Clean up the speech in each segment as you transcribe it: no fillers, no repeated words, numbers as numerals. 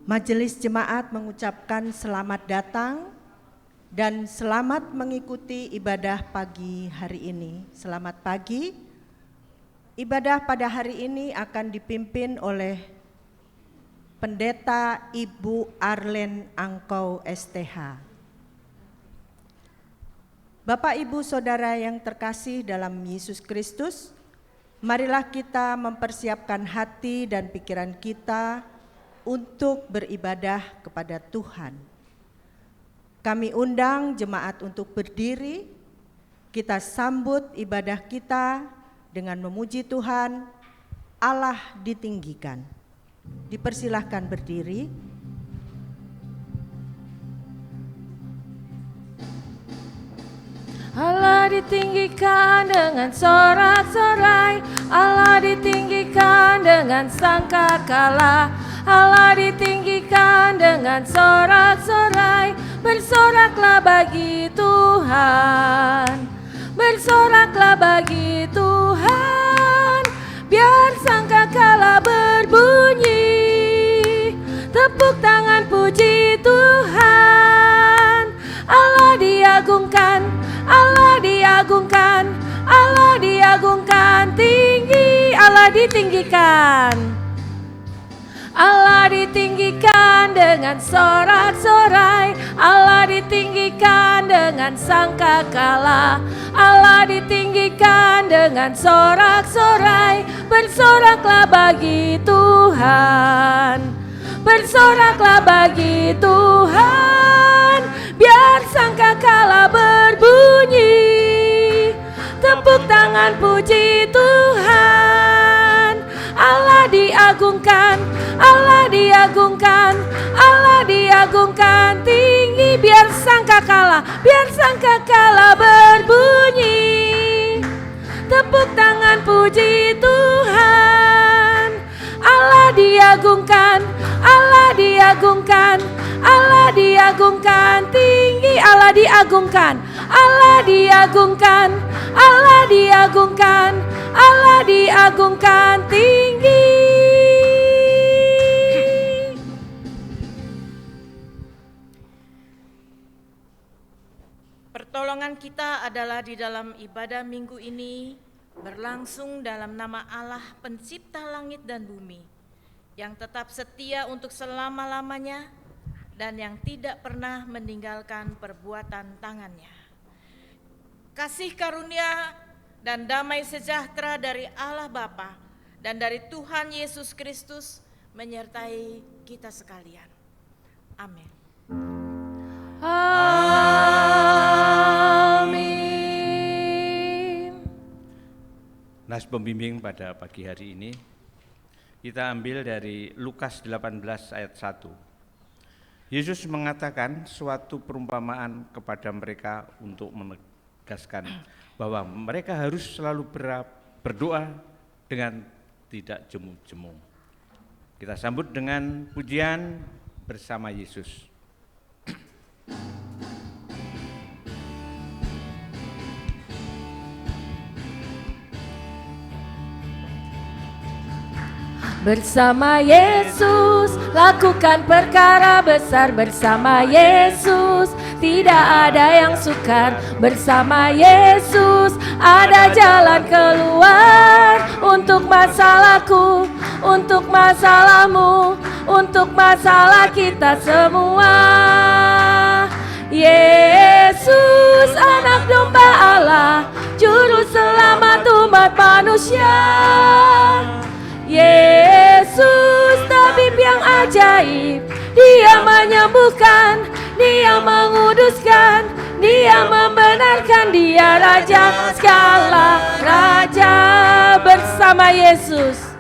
Majelis Jemaat mengucapkan selamat datang dan selamat mengikuti ibadah pagi hari ini. Selamat pagi. Ibadah pada hari ini akan dipimpin oleh Pendeta Ibu Arlen Angkau STH. Bapak, Ibu, Saudara yang terkasih dalam Yesus Kristus, marilah kita mempersiapkan hati dan pikiran kita untuk beribadah kepada Tuhan. Kami undang jemaat untuk berdiri, kita sambut ibadah kita dengan memuji Tuhan, Allah ditinggikan. Dipersilahkan berdiri. Allah ditinggikan dengan sorak-sorai, Allah ditinggikan dengan sangkakala, Allah ditinggikan dengan sorak-sorai. Bersoraklah bagi Tuhan, bersoraklah bagi Tuhan, biar sangkakala berbunyi, tepuk tangan puji Tuhan. Allah diagungkan, Allah diagungkan, Allah diagungkan tinggi, Allah ditinggikan. Allah ditinggikan dengan sorak-sorai, Allah ditinggikan dengan sangkakala, Allah ditinggikan dengan sorak-sorai. Bersoraklah bagi Tuhan, bersoraklah bagi Tuhan, biar sangkakala berbunyi, tepuk tangan puji Tuhan. Allah diagungkan, Allah diagungkan, Allah diagungkan tinggi, biar sangkakala berbunyi, tepuk tangan puji Tuhan. Allah diagungkan, Allah diagungkan, Allah diagungkan tinggi, Allah diagungkan, Allah diagungkan, Allah diagungkan, Allah diagungkan tinggi. Pertolongan kita adalah di dalam ibadah minggu ini berlangsung dalam nama Allah pencipta langit dan bumi, yang tetap setia untuk selama-lamanya dan yang tidak pernah meninggalkan perbuatan tangannya. Kasih karunia dan damai sejahtera dari Allah Bapa dan dari Tuhan Yesus Kristus menyertai kita sekalian. Amin. Amin. Nas pembimbing pada pagi hari ini kita ambil dari Lukas 18 ayat 1. Yesus mengatakan suatu perumpamaan kepada mereka untuk menegaskan bahwa mereka harus selalu berdoa dengan tidak jemu-jemu. Kita sambut dengan pujian bersama Yesus. Bersama Yesus, lakukan perkara besar bersama Yesus. Tidak ada yang sukar bersama Yesus. Ada jalan keluar untuk masalahku, untuk masalahmu, untuk masalah kita semua. Yesus, anak domba Allah, juru selamat umat manusia. Yesus, tabib yang ajaib, Dia menyembuhkan, Dia menguduskan, Dia membenarkan, Dia Raja segala raja. Bersama Yesus,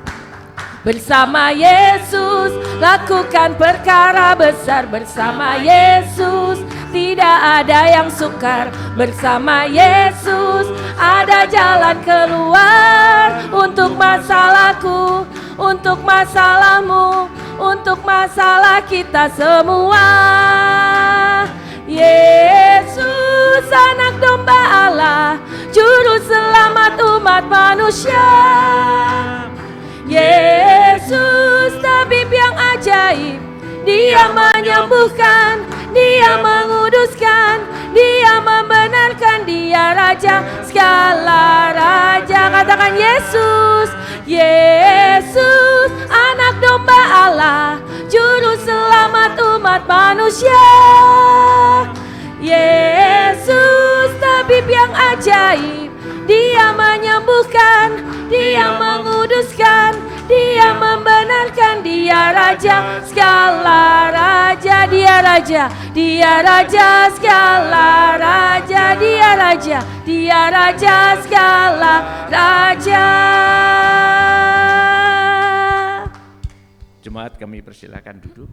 bersama Yesus, lakukan perkara besar bersama Yesus. Tidak ada yang sukar bersama Yesus. Ada jalan keluar untuk masalahku, untuk masalahmu, untuk masalah kita semua. Yesus, anak domba Allah, juru selamat umat manusia. Yesus, tabib yang ajaib, Dia menyembuhkan, Dia menguduskan, Dia membenarkan, Dia Raja segala raja. Katakan Yesus, Yesus, Anak Domba Allah, Juru Selamat umat manusia. Yesus, tabib yang ajaib, Dia menyembuhkan, Dia menguduskan, Dia membenarkan, Dia Raja segala raja. Dia Raja, Dia Raja segala raja. Dia Raja, Dia Raja segala raja. Jemaat, kami persilakan duduk.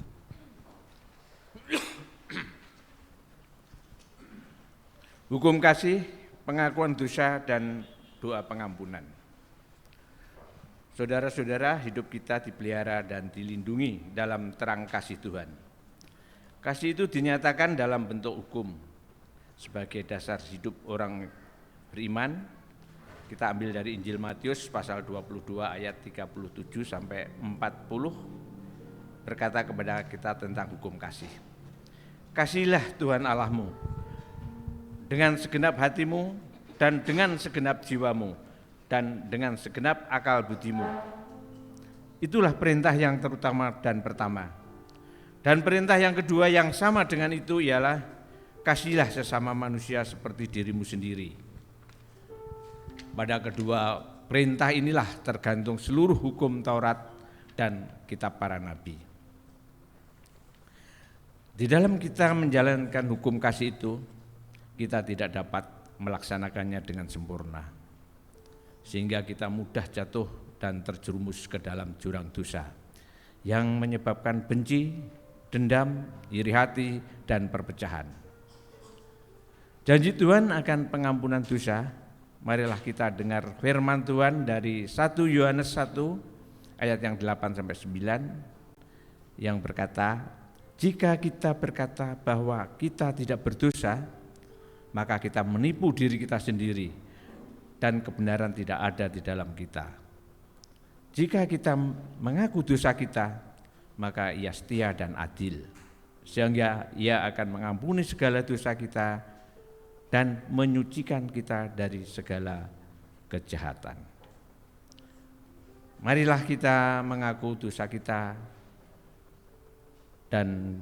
Hukum kasih, pengakuan dosa, dan doa pengampunan. Saudara-saudara, hidup kita dipelihara dan dilindungi dalam terang kasih Tuhan. Kasih itu dinyatakan dalam bentuk hukum sebagai dasar hidup orang beriman. Kita ambil dari Injil Matius pasal 22 ayat 37 sampai 40, berkata kepada kita tentang hukum kasih. Kasihilah Tuhan Allahmu dengan segenap hatimu dan dengan segenap jiwamu dan dengan segenap akal budimu. Itulah perintah yang terutama dan pertama. Dan perintah yang kedua yang sama dengan itu ialah kasihilah sesama manusia seperti dirimu sendiri. Pada kedua perintah inilah tergantung seluruh hukum Taurat dan kitab para nabi. Di dalam kita menjalankan hukum kasih itu, kita tidak dapat melaksanakannya dengan sempurna, sehingga kita mudah jatuh dan terjerumus ke dalam jurang dosa yang menyebabkan benci, dendam, iri hati, dan perpecahan. Janji Tuhan akan pengampunan dosa. Marilah kita dengar firman Tuhan dari 1 Yohanes 1 ayat yang 8 sampai 9 yang berkata, jika kita berkata bahwa kita tidak berdosa, maka kita menipu diri kita sendiri dan kebenaran tidak ada di dalam kita. Jika kita mengaku dosa kita, maka Ia setia dan adil, sehingga Ia akan mengampuni segala dosa kita dan menyucikan kita dari segala kejahatan. Marilah kita mengaku dosa kita dan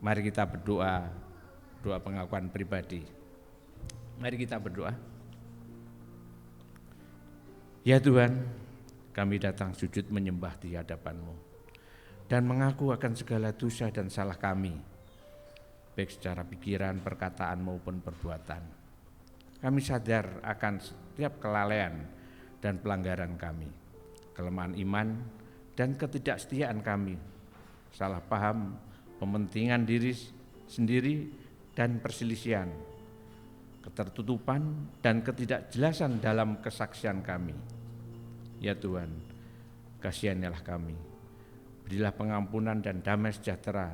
mari kita berdoa, doa pengakuan pribadi. Mari kita berdoa. Ya Tuhan, kami datang sujud menyembah di hadapan-Mu dan mengaku akan segala dosa dan salah kami, baik secara pikiran, perkataan maupun perbuatan. Kami sadar akan setiap kelalaian dan pelanggaran kami, kelemahan iman dan ketidaksetiaan kami, salah paham, pementingan diri sendiri dan perselisihan, ketertutupan dan ketidakjelasan dalam kesaksian kami. Ya Tuhan, kasihanilah kami, berilah pengampunan dan damai sejahtera.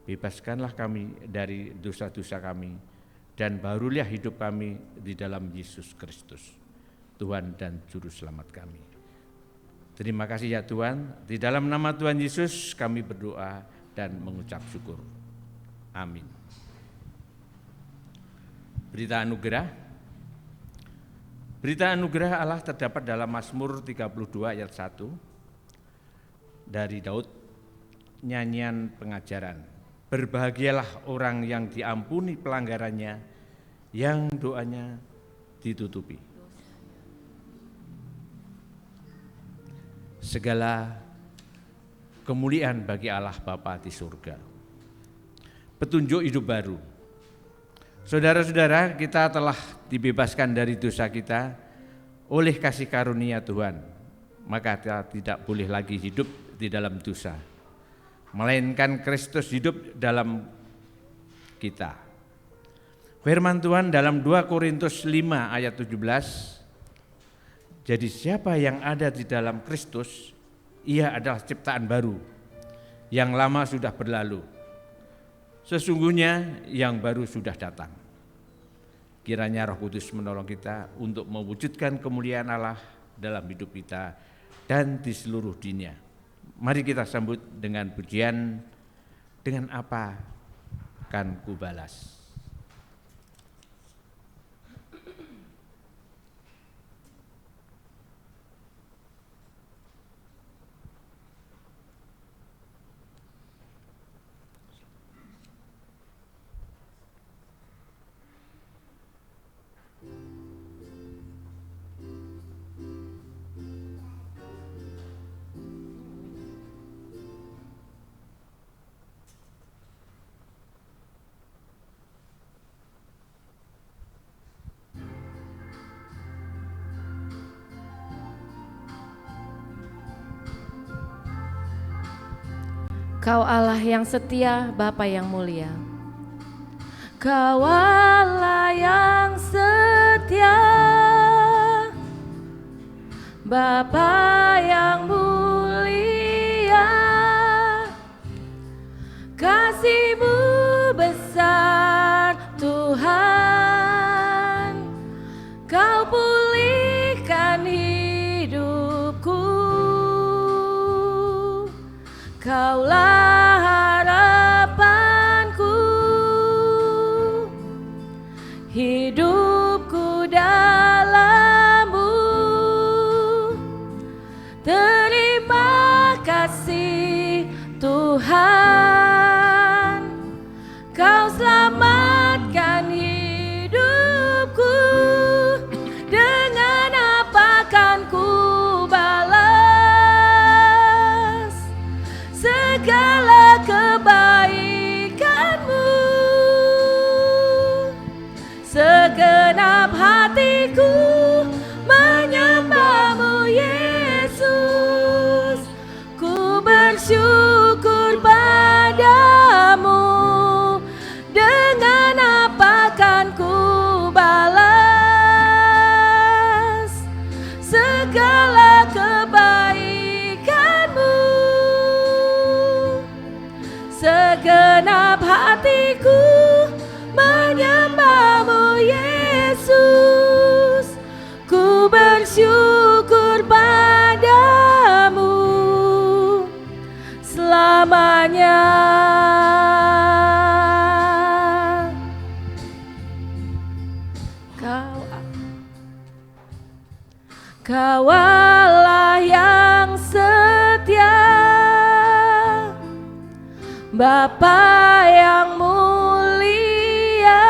Bebaskanlah kami dari dosa-dosa kami dan barulah hidup kami di dalam Yesus Kristus, Tuhan dan Juru Selamat kami. Terima kasih ya Tuhan, di dalam nama Tuhan Yesus kami berdoa dan mengucap syukur. Amin. Berita anugerah. Berita anugerah Allah terdapat dalam Mazmur 32 ayat 1 dari Daud, nyanyian pengajaran. Berbahagialah orang yang diampuni pelanggarannya, yang doanya ditutupi. Segala kemuliaan bagi Allah Bapa di surga. Petunjuk hidup baru. Saudara-saudara, kita telah dibebaskan dari dosa kita oleh kasih karunia Tuhan. Maka kita tidak boleh lagi hidup di dalam dosa, melainkan Kristus hidup dalam kita. Firman Tuhan dalam 2 Korintus 5 ayat 17, jadi siapa yang ada di dalam Kristus, ia adalah ciptaan baru, yang lama sudah berlalu, sesungguhnya yang baru sudah datang. Kiranya Roh Kudus menolong kita untuk mewujudkan kemuliaan Allah dalam hidup kita dan di seluruh dunia. Mari kita sambut dengan pujian dengan apa akan kubalas? Kau Allah yang setia, Bapa yang mulia. Kau Allah yang setia, Bapa yang mulia. Kasih-Mu besar Tuhan, Kau pulihkan hidupku. Kaulah harapanku, hidupku dalam-Mu. Terima kasih Tuhan, Kau selamatkan hidupku. Dengan apa kan ku balas segala kebaikan-Mu? Segenap hatiku menyembah-Mu Yesus. Ku bersyukur padamu. Dengan apa kan ku balas segala kebaikan-Mu? Segenap hatiku menyembah-Mu Yesus. Ku bersyukur padamu selamanya. Kau Allah yang setia, Bapa yang mulia.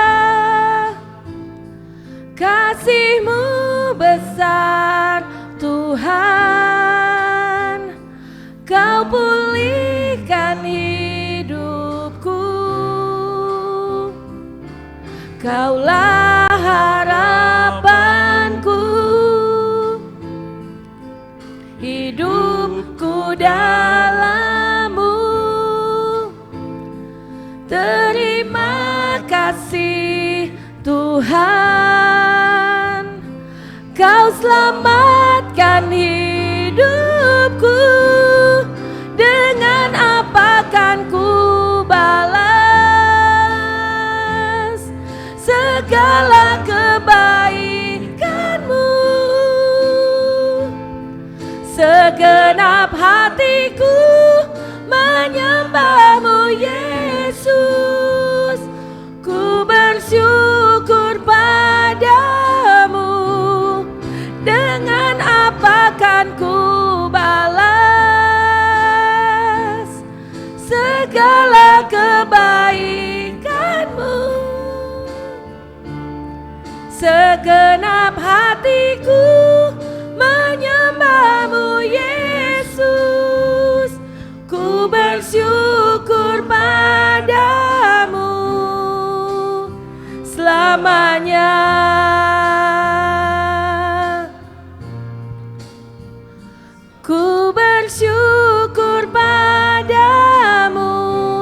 Kasih-Mu besar Tuhan, Kau pulihkan hidupku. Kaulah harapanku, hidupku dalam-Mu. Terima kasih Tuhan, Kau selamatkan hidupku. Dengan apa kan ku balas segala kebaikan-Mu? Segenap hatiku menyembah-Mu Yesus. Ku bersyukur padamu. Dengan apa kan ku balas segala kebaikan-Mu? Segenap hatiku menyembah-Mu Yesus. Ku bersyukur padamu selamanya. Ku bersyukur padamu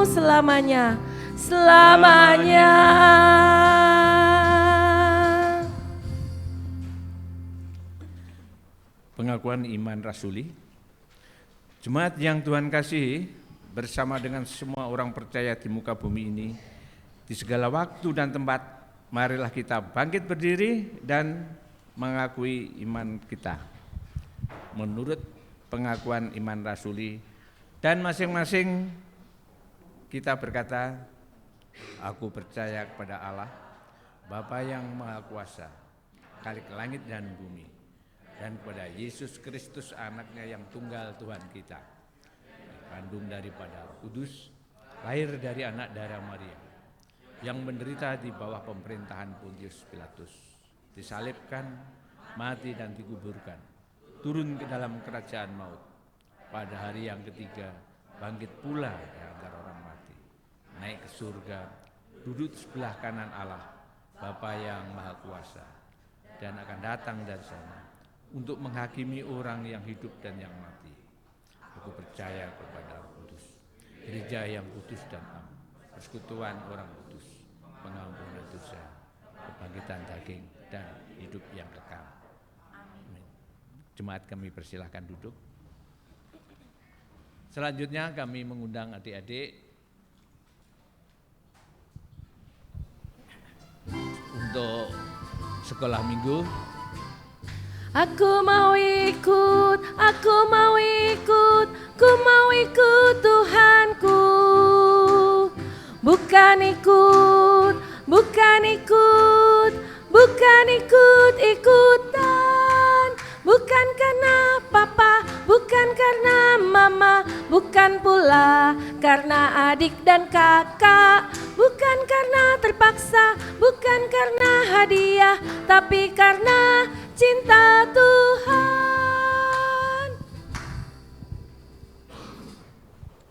selamanya, selamanya. Pengakuan iman rasuli. Jemaat yang Tuhan kasihi, bersama dengan semua orang percaya di muka bumi ini, di segala waktu dan tempat, marilah kita bangkit berdiri dan mengakui iman kita menurut pengakuan iman rasuli, dan masing-masing kita berkata, aku percaya kepada Allah, Bapa yang Maha Kuasa, Khalik langit dan bumi, dan kepada Yesus Kristus anaknya yang tunggal Tuhan kita, dikandung daripada Roh Kudus, lahir dari anak darah Maria, yang menderita di bawah pemerintahan Pontius Pilatus, disalibkan, mati dan dikuburkan, turun ke dalam kerajaan maut, pada hari yang ketiga bangkit pula dari antara orang mati, naik ke surga, duduk sebelah kanan Allah, Bapa yang Maha Kuasa, dan akan datang dari sana untuk menghakimi orang yang hidup dan yang mati. Aku percaya kepada Roh Kudus, gereja yang kudus dan am, persekutuan orang kudus, pengampunan dosa, kebangkitan daging, dan hidup yang kekal. Amin. Jemaat kami persilahkan duduk. Selanjutnya kami mengundang adik-adik untuk sekolah minggu. Aku mau ikut, aku mau ikut, ku mau ikut Tuhanku. Bukan ikut, bukan ikut, bukan ikut-ikutan. Bukan karena papa, bukan karena mama, bukan pula karena adik dan kakak. Bukan karena terpaksa, bukan karena hadiah, tapi karena cinta Tuhan.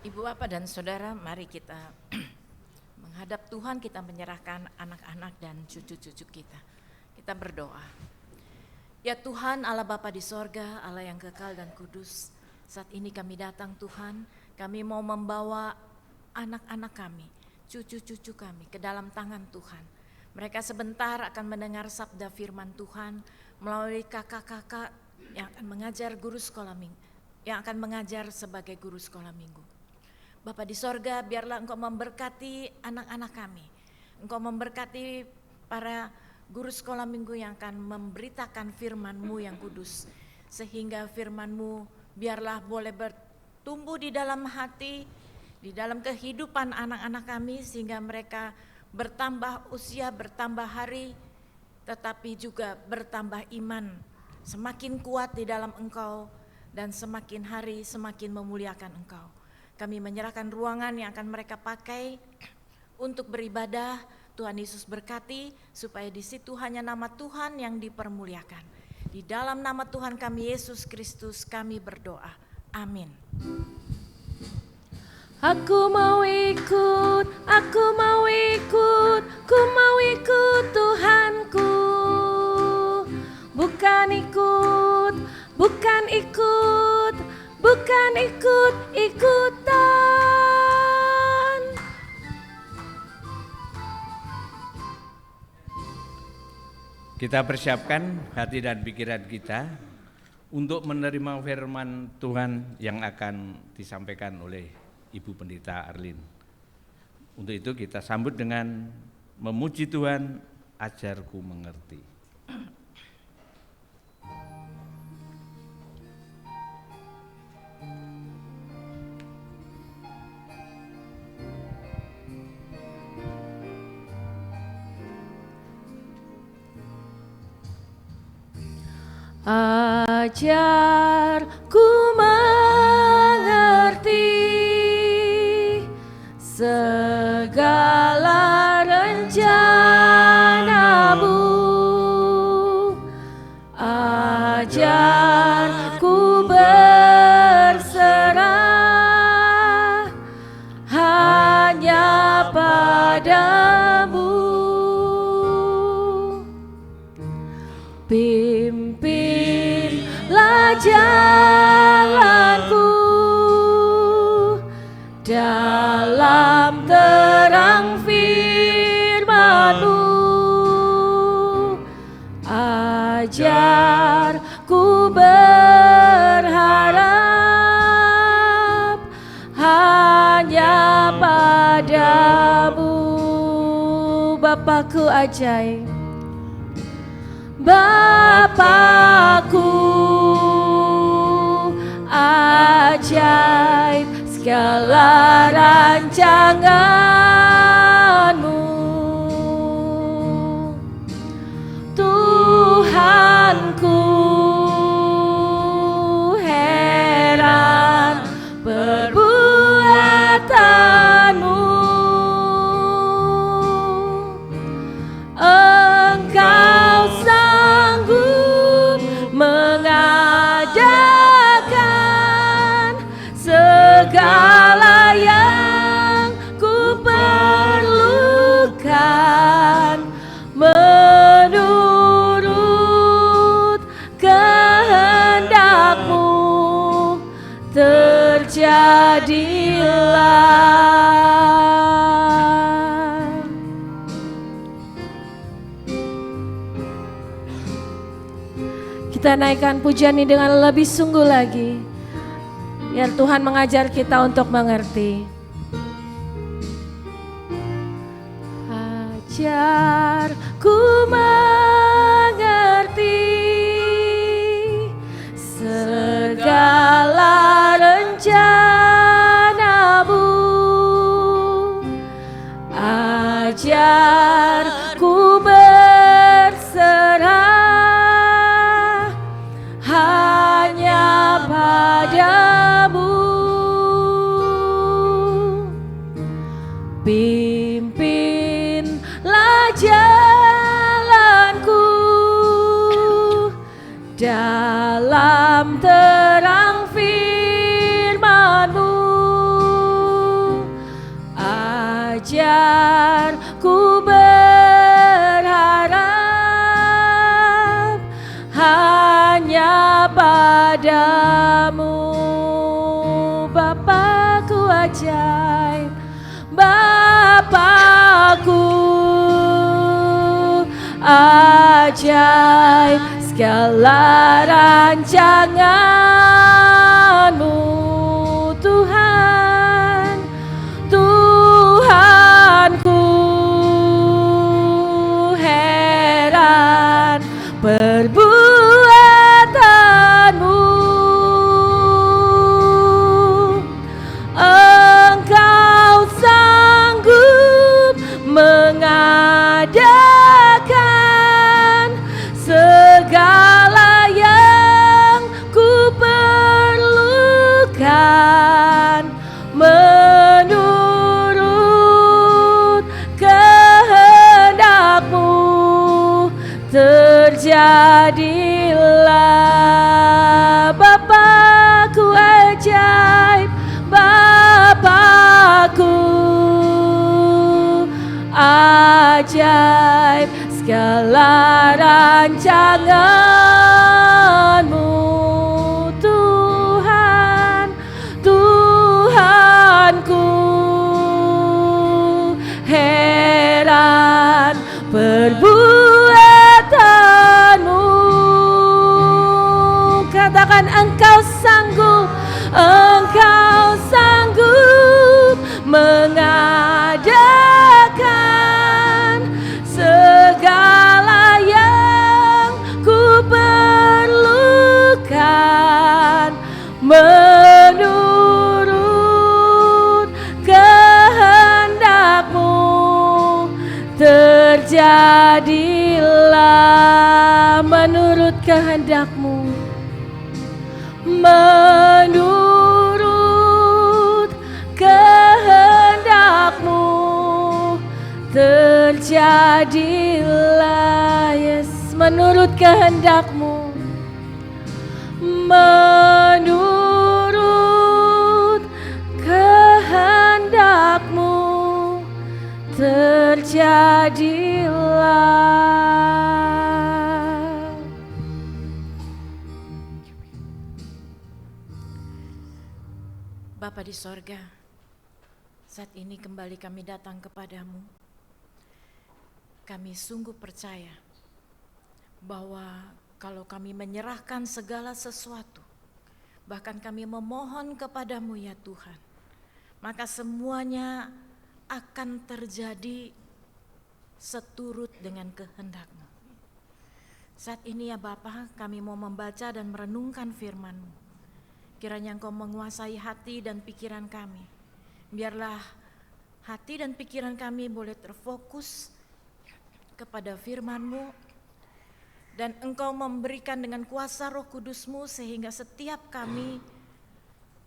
Ibu, Bapak, dan Saudara, mari kita menghadap Tuhan, kita menyerahkan anak-anak dan cucu-cucu kita. Kita berdoa. Ya Tuhan, Allah Bapa di sorga, Allah yang kekal dan kudus, saat ini kami datang Tuhan, kami mau membawa anak-anak kami, cucu-cucu kami ke dalam tangan Tuhan. Mereka sebentar akan mendengar sabda firman Tuhan melalui kakak-kakak yang akan mengajar guru sekolah minggu, yang akan mengajar sebagai guru sekolah minggu. Bapa di sorga, biarlah Engkau memberkati anak-anak kami. Engkau memberkati para guru sekolah minggu yang akan memberitakan firman-Mu yang kudus. Sehingga firman-Mu biarlah boleh bertumbuh di dalam hati, di dalam kehidupan anak-anak kami, sehingga mereka bertambah usia, bertambah hari, tetapi juga bertambah iman, semakin kuat di dalam Engkau, dan semakin hari semakin memuliakan Engkau. Kami menyerahkan ruangan yang akan mereka pakai untuk beribadah. Tuhan Yesus berkati supaya di situ hanya nama Tuhan yang dipermuliakan. Di dalam nama Tuhan kami Yesus Kristus kami berdoa. Amin. Aku mau ikut, aku mau ikut, ku mau ikut Tuhanku. Bukan ikut, bukan ikut, bukan ikut-ikutan. Kita persiapkan hati dan pikiran kita untuk menerima firman Tuhan yang akan disampaikan oleh Ibu Pendeta Arlin. Untuk itu kita sambut dengan memuji Tuhan, ajarku mengerti. Ajarku mengerti segala rencana-Mu. Ajarku berserah hanya padamu. Pimpinlah jalanku dalam terang firman-Mu. Ajarku berharap hanya padamu. Bapakku ajaib, Bapakku ajaib, segala rancangan-Mu. Tuhanku, heran perbuatan-Mu. Engkau sanggup mengadakan segala yang ku perlukan menurut kehendak-Mu. Terjadilah. Kita naikkan pujian ini dengan lebih sungguh lagi, biar Tuhan mengajar kita untuk mengerti. Ajarku mengerti segala rencana-Mu. Ajarku berserah hanya padamu. Pimpinlah jalanku dalam terang firman-Mu. Ajarku berharap hanya padamu. Bapakku ajaib, Bapakku ajaib, segala rancangan-Mu. Tuhan, Tuhanku, heran perbuatan-Mu. Engkau sanggup mengadakan segala yang ku perlukan menurut kehendak-Mu. Terjadilah. Bapakku ajaib, Bapakku ajaib, segala rancangan-Mu. Tuhan, Tuhanku, heran perbuatan-Mu. Katakan, Engkau sanggup, Engkau sanggup mengadakan segala yang ku perlukan menurut kehendak-Mu. Terjadilah menurut kehendak-Mu. Menurut kehendak-Mu. Terjadilah, yes, menurut kehendak-Mu. Menurut kehendak-Mu. Terjadilah. Bapa di sorga, saat ini kembali kami datang kepadamu. Kami sungguh percaya bahwa kalau kami menyerahkan segala sesuatu, bahkan kami memohon kepadamu ya Tuhan, maka semuanya akan terjadi seturut dengan kehendak-Mu. Saat ini ya Bapa, kami mau membaca dan merenungkan firman-Mu. Kiranya Engkau menguasai hati dan pikiran kami. Biarlah hati dan pikiran kami boleh terfokus kepada firman-Mu, dan Engkau memberikan dengan kuasa Roh Kudus-Mu sehingga setiap kami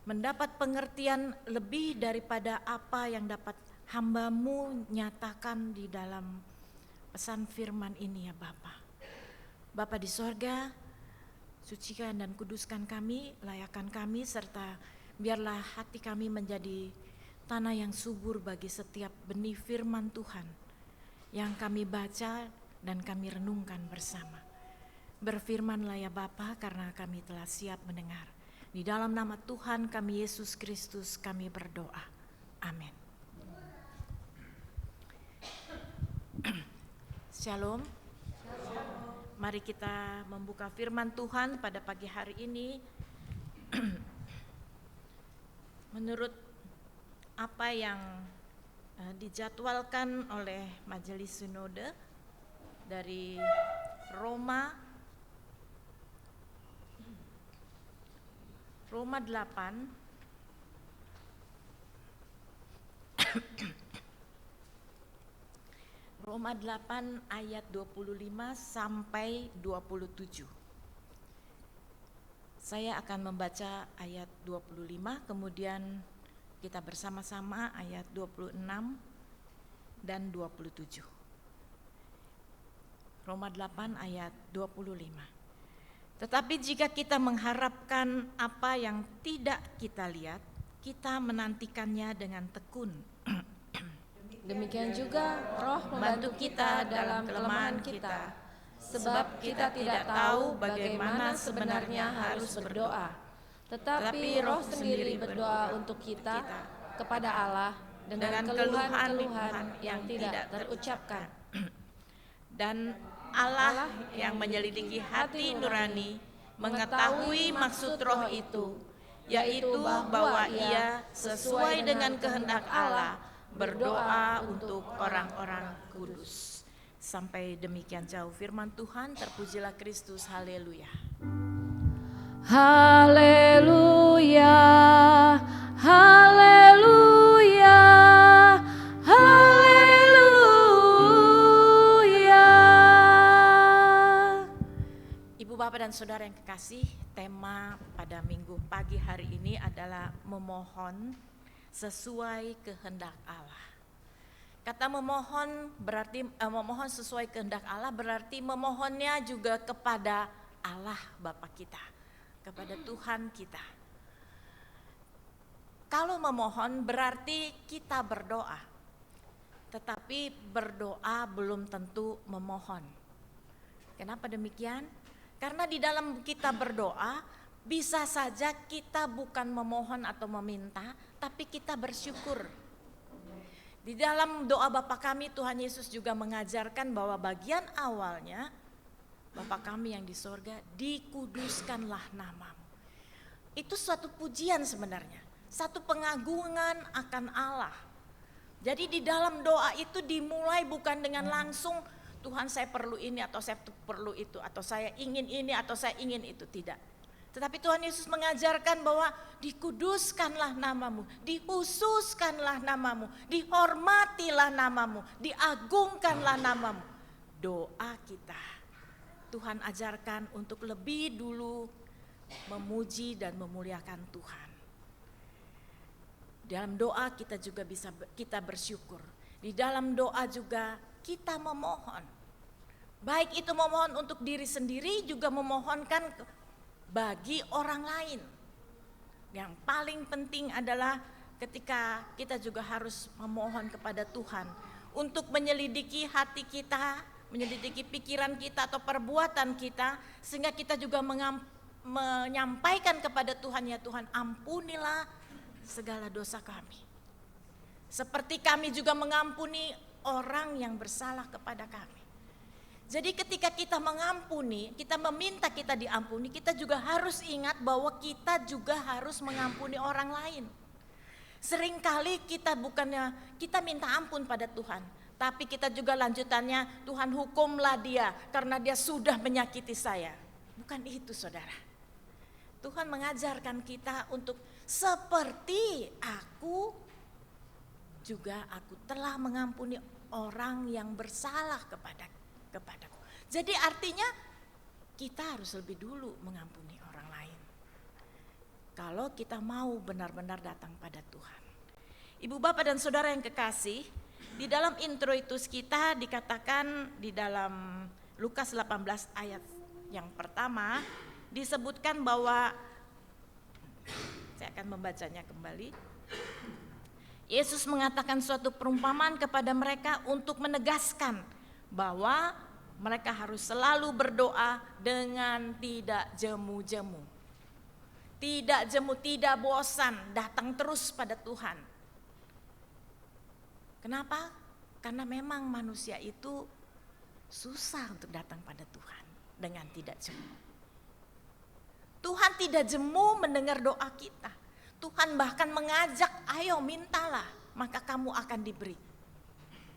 mendapat pengertian lebih daripada apa yang dapat hamba-Mu nyatakan di dalam pesan firman ini ya Bapa. Bapa di sorga, sucikan dan kuduskan kami, layakkan kami, serta biarlah hati kami menjadi tanah yang subur bagi setiap benih firman Tuhan yang kami baca dan kami renungkan bersama. Berfirmanlah ya Bapa, karena kami telah siap mendengar. Di dalam nama Tuhan kami Yesus Kristus kami berdoa. Amin. Shalom. Mari kita membuka firman Tuhan pada pagi hari ini. Menurut apa yang dijadwalkan oleh Majelis Sinode dari Roma 8 Roma 8 ayat 25 sampai 27. Saya akan membaca ayat 25, kemudian kita bersama-sama ayat 26 dan 27. Roma 8 ayat 25. Tetapi jika kita mengharapkan apa yang tidak kita lihat, kita menantikannya dengan tekun. Demikian juga Roh membantu kita dalam kelemahan kita, sebab kita tidak tahu bagaimana sebenarnya harus berdoa. Tetapi Roh sendiri berdoa untuk kita kepada Allah dengan keluhan-keluhan yang tidak terucapkan. Dan Allah yang menyelidiki hati nurani mengetahui maksud Roh itu, yaitu bahwa Ia sesuai dengan kehendak Allah berdoa untuk orang-orang kudus. Sampai demikian jauh firman Tuhan, terpujilah Kristus, haleluya. Haleluya, haleluya, haleluya. Ibu Bapak dan Saudara yang kekasih, tema pada minggu pagi hari ini adalah memohon sesuai kehendak Allah. Kata memohon berarti memohon sesuai kehendak Allah berarti memohonnya juga kepada Allah Bapa kita, kepada Tuhan kita. Kalau memohon berarti kita berdoa, tetapi berdoa belum tentu memohon. Kenapa demikian? Karena di dalam kita berdoa bisa saja kita bukan memohon atau meminta, tapi kita bersyukur. Di dalam doa Bapa kami, Tuhan Yesus juga mengajarkan bahwa bagian awalnya, Bapa kami yang di sorga, dikuduskanlah namamu. Itu suatu pujian sebenarnya, satu pengagungan akan Allah. Jadi di dalam doa itu dimulai bukan dengan langsung, Tuhan saya perlu ini atau saya perlu itu, atau saya ingin ini atau saya ingin itu, tidak. Tetapi Tuhan Yesus mengajarkan bahwa dikuduskanlah namamu, dikhususkanlah namamu, dihormatilah namamu, diagungkanlah namamu. Doa kita, Tuhan ajarkan untuk lebih dulu memuji dan memuliakan Tuhan. Dalam doa kita juga bisa kita bersyukur. Di dalam doa juga kita memohon. Baik itu memohon untuk diri sendiri, juga memohonkan bagi orang lain. Yang paling penting adalah ketika kita juga harus memohon kepada Tuhan untuk menyelidiki hati kita, menyelidiki pikiran kita atau perbuatan kita, sehingga kita juga menyampaikan kepada Tuhan, ya Tuhan ampunilah segala dosa kami. Seperti kami juga mengampuni orang yang bersalah kepada kami. Jadi ketika kita mengampuni, kita meminta kita diampuni, kita juga harus ingat bahwa kita juga harus mengampuni orang lain. Seringkali kita bukannya kita minta ampun pada Tuhan, tapi kita juga lanjutannya, Tuhan hukumlah dia karena dia sudah menyakiti saya. Bukan itu saudara. Tuhan mengajarkan kita untuk seperti aku juga aku telah mengampuni orang yang bersalah kepadaku. Jadi artinya kita harus lebih dulu mengampuni orang lain. Kalau kita mau benar-benar datang pada Tuhan. Ibu bapak dan saudara yang kekasih, di dalam introitus kita dikatakan di dalam Lukas 18 ayat yang pertama disebutkan bahwa, saya akan membacanya kembali. Yesus mengatakan suatu perumpamaan kepada mereka untuk menegaskan bahwa mereka harus selalu berdoa dengan tidak jemu-jemu. Tidak jemu, tidak bosan, datang terus pada Tuhan. Kenapa? Karena memang manusia itu susah untuk datang pada Tuhan dengan tidak jemu. Tuhan tidak jemu mendengar doa kita. Tuhan bahkan mengajak, ayo mintalah, maka kamu akan diberi.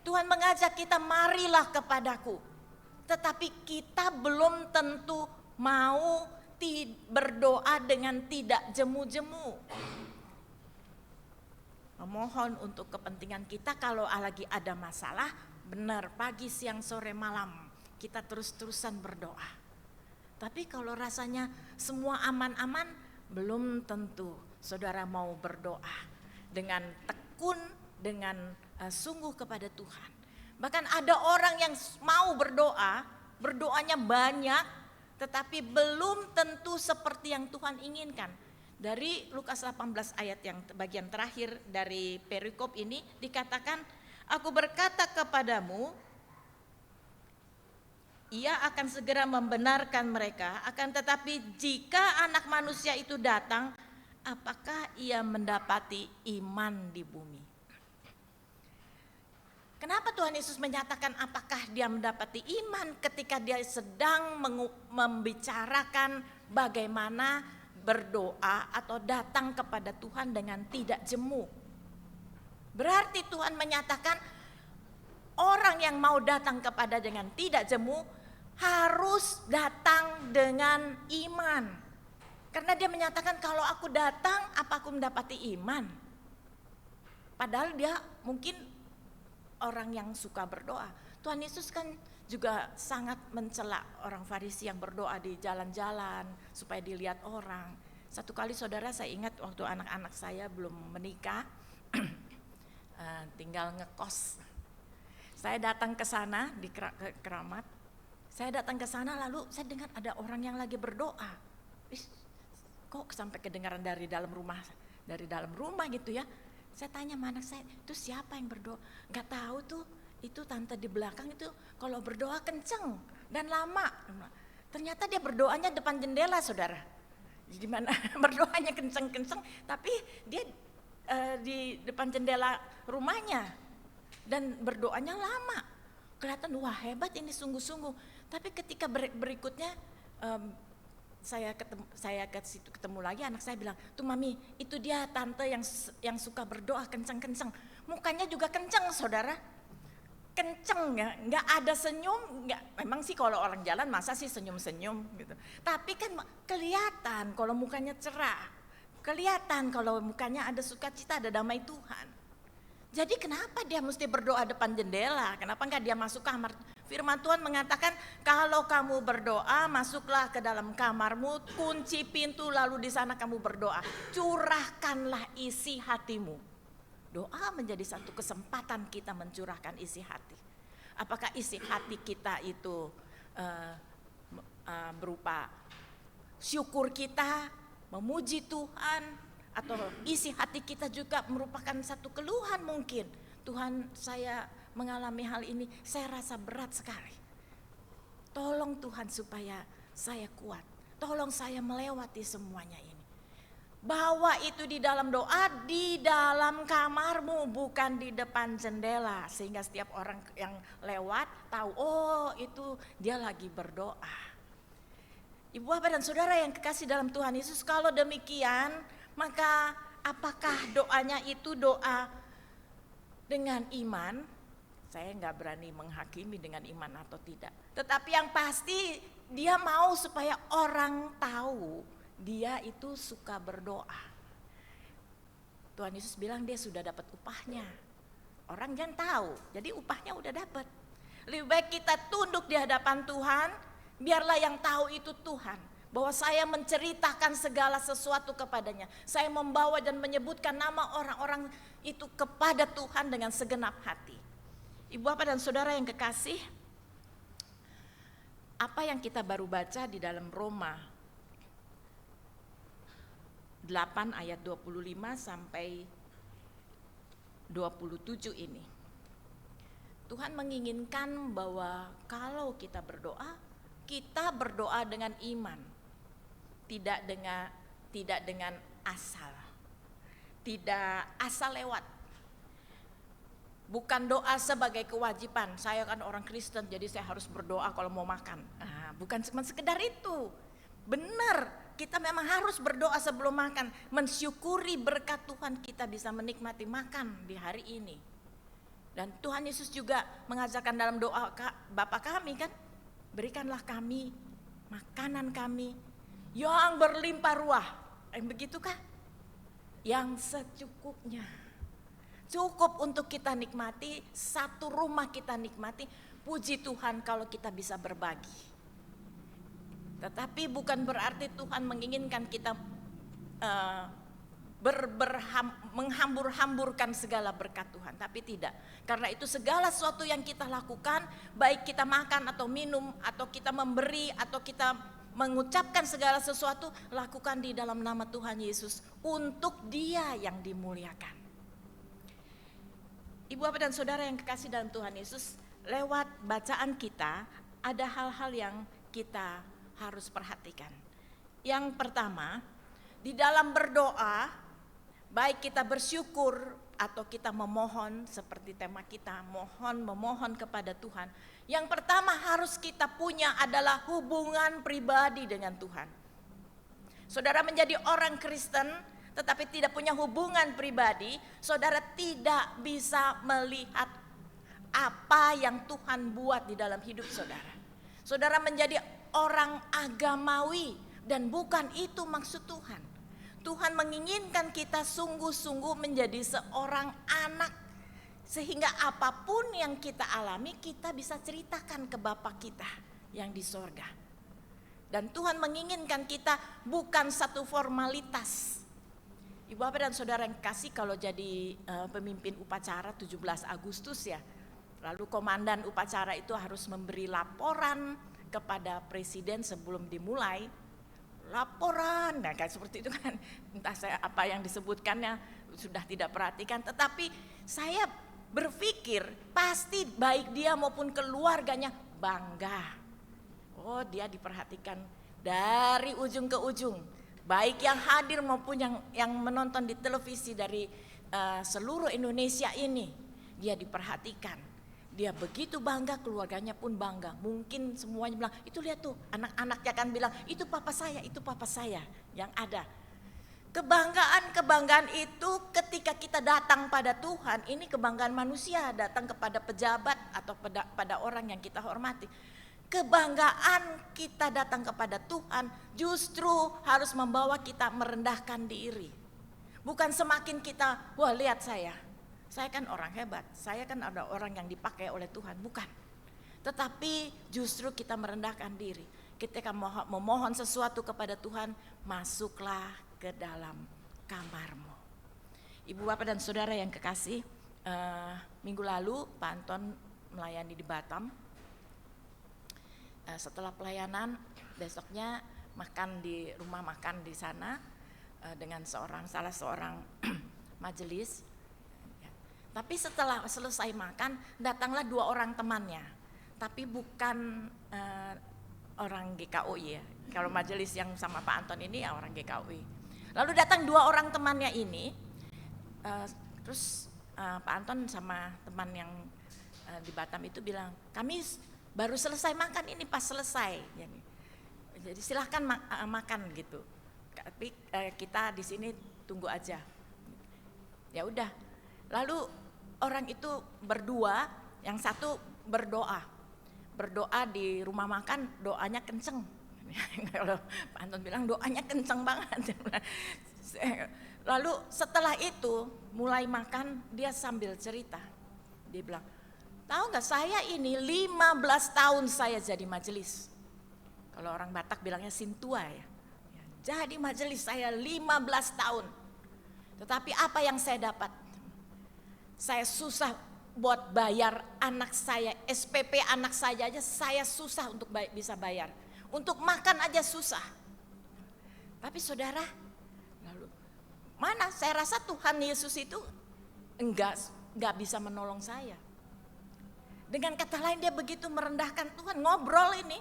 Tuhan mengajak kita, marilah kepadaku. Tetapi kita belum tentu mau berdoa dengan tidak jemu-jemu. Memohon untuk kepentingan kita, kalau lagi ada masalah, benar pagi, siang, sore, malam, kita terus-terusan berdoa. Tapi kalau rasanya semua aman-aman, belum tentu saudara mau berdoa dengan tekun, dengan sungguh kepada Tuhan. Bahkan ada orang yang mau berdoa, berdoanya banyak, tetapi belum tentu seperti yang Tuhan inginkan. Dari Lukas 18 ayat yang bagian terakhir dari perikop ini dikatakan, aku berkata kepadamu, ia akan segera membenarkan mereka, akan tetapi jika anak manusia itu datang, apakah ia mendapati iman di bumi? Kenapa Tuhan Yesus menyatakan apakah dia mendapati iman ketika dia sedang membicarakan bagaimana berdoa atau datang kepada Tuhan dengan tidak jemu? Berarti Tuhan menyatakan orang yang mau datang kepada dengan tidak jemu harus datang dengan iman. Karena dia menyatakan kalau aku datang, apa aku mendapati iman? Padahal dia mungkin orang yang suka berdoa. Tuhan Yesus kan juga sangat mencela orang Farisi yang berdoa di jalan-jalan supaya dilihat orang. Satu kali saudara, saya ingat waktu anak-anak saya belum menikah, tinggal ngekos. Saya datang ke sana di Keramat. Saya datang ke sana lalu saya dengar ada orang yang lagi berdoa. Kok sampai kedengaran dari dalam rumah gitu ya. Saya tanya sama anak saya, itu siapa yang berdoa? Gak tahu tuh, itu tante di belakang itu kalau berdoa kenceng dan lama. Ternyata dia berdoanya depan jendela, saudara. Gimana berdoanya kenceng-kenceng, tapi dia di depan jendela rumahnya dan berdoanya lama. Kelihatan wah hebat ini sungguh-sungguh. Tapi ketika berikutnya saya ke situ ketemu lagi, anak saya bilang, tuh mami itu dia tante yang suka berdoa kenceng-kenceng, mukanya juga kenceng saudara, kenceng ya, nggak ada senyum, nggak. Memang sih kalau orang jalan masa sih senyum-senyum gitu, tapi kan kelihatan kalau mukanya cerah, kelihatan kalau mukanya ada sukacita, ada damai Tuhan. Jadi kenapa dia mesti berdoa depan jendela? Kenapa enggak dia masuk kamar? Firman Tuhan mengatakan kalau kamu berdoa, masuklah ke dalam kamarmu, kunci pintu, lalu di sana kamu berdoa. Curahkanlah isi hatimu. Doa menjadi satu kesempatan kita mencurahkan isi hati. Apakah isi hati kita itu berupa syukur kita, memuji Tuhan, atau isi hati kita juga merupakan satu keluhan mungkin. Tuhan, saya mengalami hal ini, saya rasa berat sekali. Tolong Tuhan supaya saya kuat. Tolong saya melewati semuanya ini. Bawa itu di dalam doa, di dalam kamarmu, bukan di depan jendela. Sehingga setiap orang yang lewat tahu, oh itu dia lagi berdoa. Ibu bapak dan saudara yang kekasih dalam Tuhan Yesus, kalau demikian, maka apakah doanya itu doa dengan iman? Saya nggak berani menghakimi dengan iman atau tidak. Tetapi yang pasti dia mau supaya orang tahu dia itu suka berdoa. Tuhan Yesus bilang dia sudah dapat upahnya. Orang jangan tahu, jadi upahnya udah dapat. Lebih baik kita tunduk di hadapan Tuhan, biarlah yang tahu itu Tuhan. Bahwa saya menceritakan segala sesuatu kepadanya. Saya membawa dan menyebutkan nama orang-orang itu kepada Tuhan dengan segenap hati. Ibu bapak dan saudara yang kekasih, apa yang kita baru baca di dalam Roma 8 ayat 25 sampai 27 ini. Tuhan menginginkan bahwa kalau kita berdoa dengan iman, tidak dengan asal. Tidak asal lewat. Bukan doa sebagai kewajiban. Saya kan orang Kristen, jadi saya harus berdoa kalau mau makan. Bukan cuma sekedar itu. Benar, kita memang harus berdoa sebelum makan. Mensyukuri berkat Tuhan kita bisa menikmati makan di hari ini. Dan Tuhan Yesus juga mengajarkan dalam doa Bapa kami kan, berikanlah kami makanan kami yang berlimpah ruah. Begitukah? Yang secukupnya. Cukup untuk kita nikmati, satu rumah kita nikmati. Puji Tuhan kalau kita bisa berbagi. Tetapi bukan berarti Tuhan menginginkan kita menghambur-hamburkan segala berkat Tuhan, tapi tidak. Karena itu segala sesuatu yang kita lakukan, baik kita makan atau minum, atau kita memberi, atau kita mengucapkan segala sesuatu, lakukan di dalam nama Tuhan Yesus untuk Dia yang dimuliakan. Ibu bapak dan saudara yang kekasih dalam Tuhan Yesus, lewat bacaan kita ada hal-hal yang kita harus perhatikan. Yang pertama, di dalam berdoa, baik kita bersyukur atau kita memohon, seperti tema kita, memohon kepada Tuhan. Yang pertama harus kita punya adalah hubungan pribadi dengan Tuhan. Saudara menjadi orang Kristen tetapi tidak punya hubungan pribadi, saudara tidak bisa melihat apa yang Tuhan buat di dalam hidup saudara. Saudara menjadi orang agamawi dan bukan itu maksud Tuhan. Tuhan menginginkan kita sungguh-sungguh menjadi seorang anak, sehingga apapun yang kita alami kita bisa ceritakan ke Bapa kita yang di sorga. Dan Tuhan menginginkan kita bukan satu formalitas. Ibu bapak dan saudara yang kasih, kalau jadi pemimpin upacara 17 Agustus ya, lalu komandan upacara itu harus memberi laporan kepada presiden sebelum dimulai. Laporan, nah kayak seperti itu kan, entah saya apa yang disebutkannya sudah tidak perhatikan, tetapi saya berpikir pasti baik dia maupun keluarganya bangga. Oh, dia diperhatikan dari ujung ke ujung, baik yang hadir maupun yang menonton di televisi dari seluruh Indonesia ini, dia diperhatikan. Dia begitu bangga, keluarganya pun bangga. Mungkin semuanya bilang, itu lihat tuh, anak-anaknya akan bilang, itu papa saya yang ada. Kebanggaan itu ketika kita datang pada Tuhan, ini kebanggaan manusia, datang kepada pejabat atau pada orang yang kita hormati. Kebanggaan kita datang kepada Tuhan justru harus membawa kita merendahkan diri. Bukan semakin kita, wah lihat saya kan orang hebat, saya kan ada orang yang dipakai oleh Tuhan, bukan. Tetapi justru kita merendahkan diri. Ketika memohon sesuatu kepada Tuhan, masuklah ke dalam kamarmu. Ibu bapak dan saudara yang kekasih, minggu lalu Pak Anton melayani di Batam. Setelah pelayanan, besoknya makan di rumah makan di sana dengan salah seorang majelis. Tapi setelah selesai makan, datanglah 2 orang temannya, tapi bukan orang GKUI ya. Kalau majelis yang sama Pak Anton ini ya orang GKUI. Lalu datang 2 orang temannya ini, terus Pak Anton sama teman yang di Batam itu bilang, kami baru selesai makan ini pas selesai. Jadi silahkan makan gitu. Tapi kita di sini tunggu aja. Ya udah. Lalu orang itu berdua, yang satu berdoa di rumah makan, doanya kenceng. Kalau Pak Anton bilang doanya kencang banget. Lalu setelah itu mulai makan, dia sambil cerita. Dia bilang, tahu nggak saya ini 15 tahun saya jadi majelis. Kalau orang Batak bilangnya sintua ya. Jadi majelis saya 15 tahun. Tetapi apa yang saya dapat? Saya susah buat bayar anak saya, SPP anak saya aja saya susah untuk bisa bayar. Untuk makan aja susah. Tapi saudara, lalu mana saya rasa Tuhan Yesus itu enggak bisa menolong saya. Dengan kata lain dia begitu merendahkan Tuhan, ngobrol ini.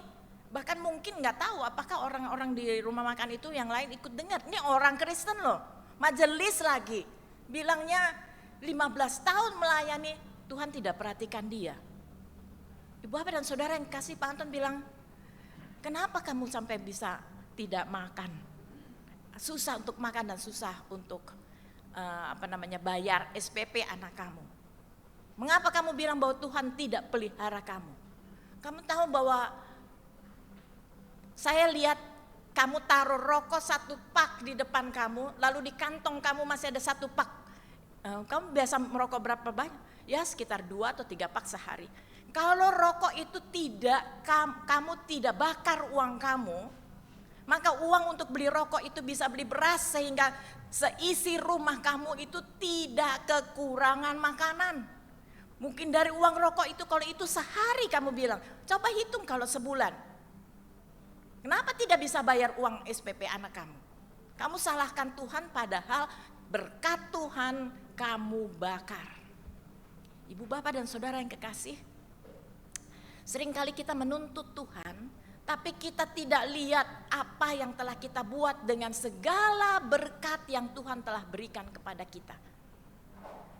Bahkan mungkin nggak tahu apakah orang-orang di rumah makan itu yang lain ikut dengar. Ini orang Kristen loh, majelis lagi. Bilangnya 15 tahun melayani, Tuhan tidak perhatikan dia. Ibu Bapak dan Saudara yang kasih, Pak Anton bilang, kenapa kamu sampai bisa tidak makan? Susah untuk makan dan susah untuk bayar SPP anak kamu. Mengapa kamu bilang bahwa Tuhan tidak pelihara kamu? Kamu tahu bahwa saya lihat kamu taruh rokok 1 pak di depan kamu, lalu di kantong kamu masih ada 1 pak. Kamu biasa merokok berapa banyak? Ya sekitar 2 atau 3 pak sehari. Kalau rokok itu kamu tidak bakar uang kamu, maka uang untuk beli rokok itu bisa beli beras sehingga seisi rumah kamu itu tidak kekurangan makanan. Mungkin dari uang rokok itu, kalau itu sehari kamu bilang, coba hitung kalau sebulan. Kenapa tidak bisa bayar uang SPP anak kamu? Kamu salahkan Tuhan padahal berkat Tuhan kamu bakar. Ibu Bapak dan Saudara yang kekasih, seringkali kita menuntut Tuhan, tapi kita tidak lihat apa yang telah kita buat dengan segala berkat yang Tuhan telah berikan kepada kita.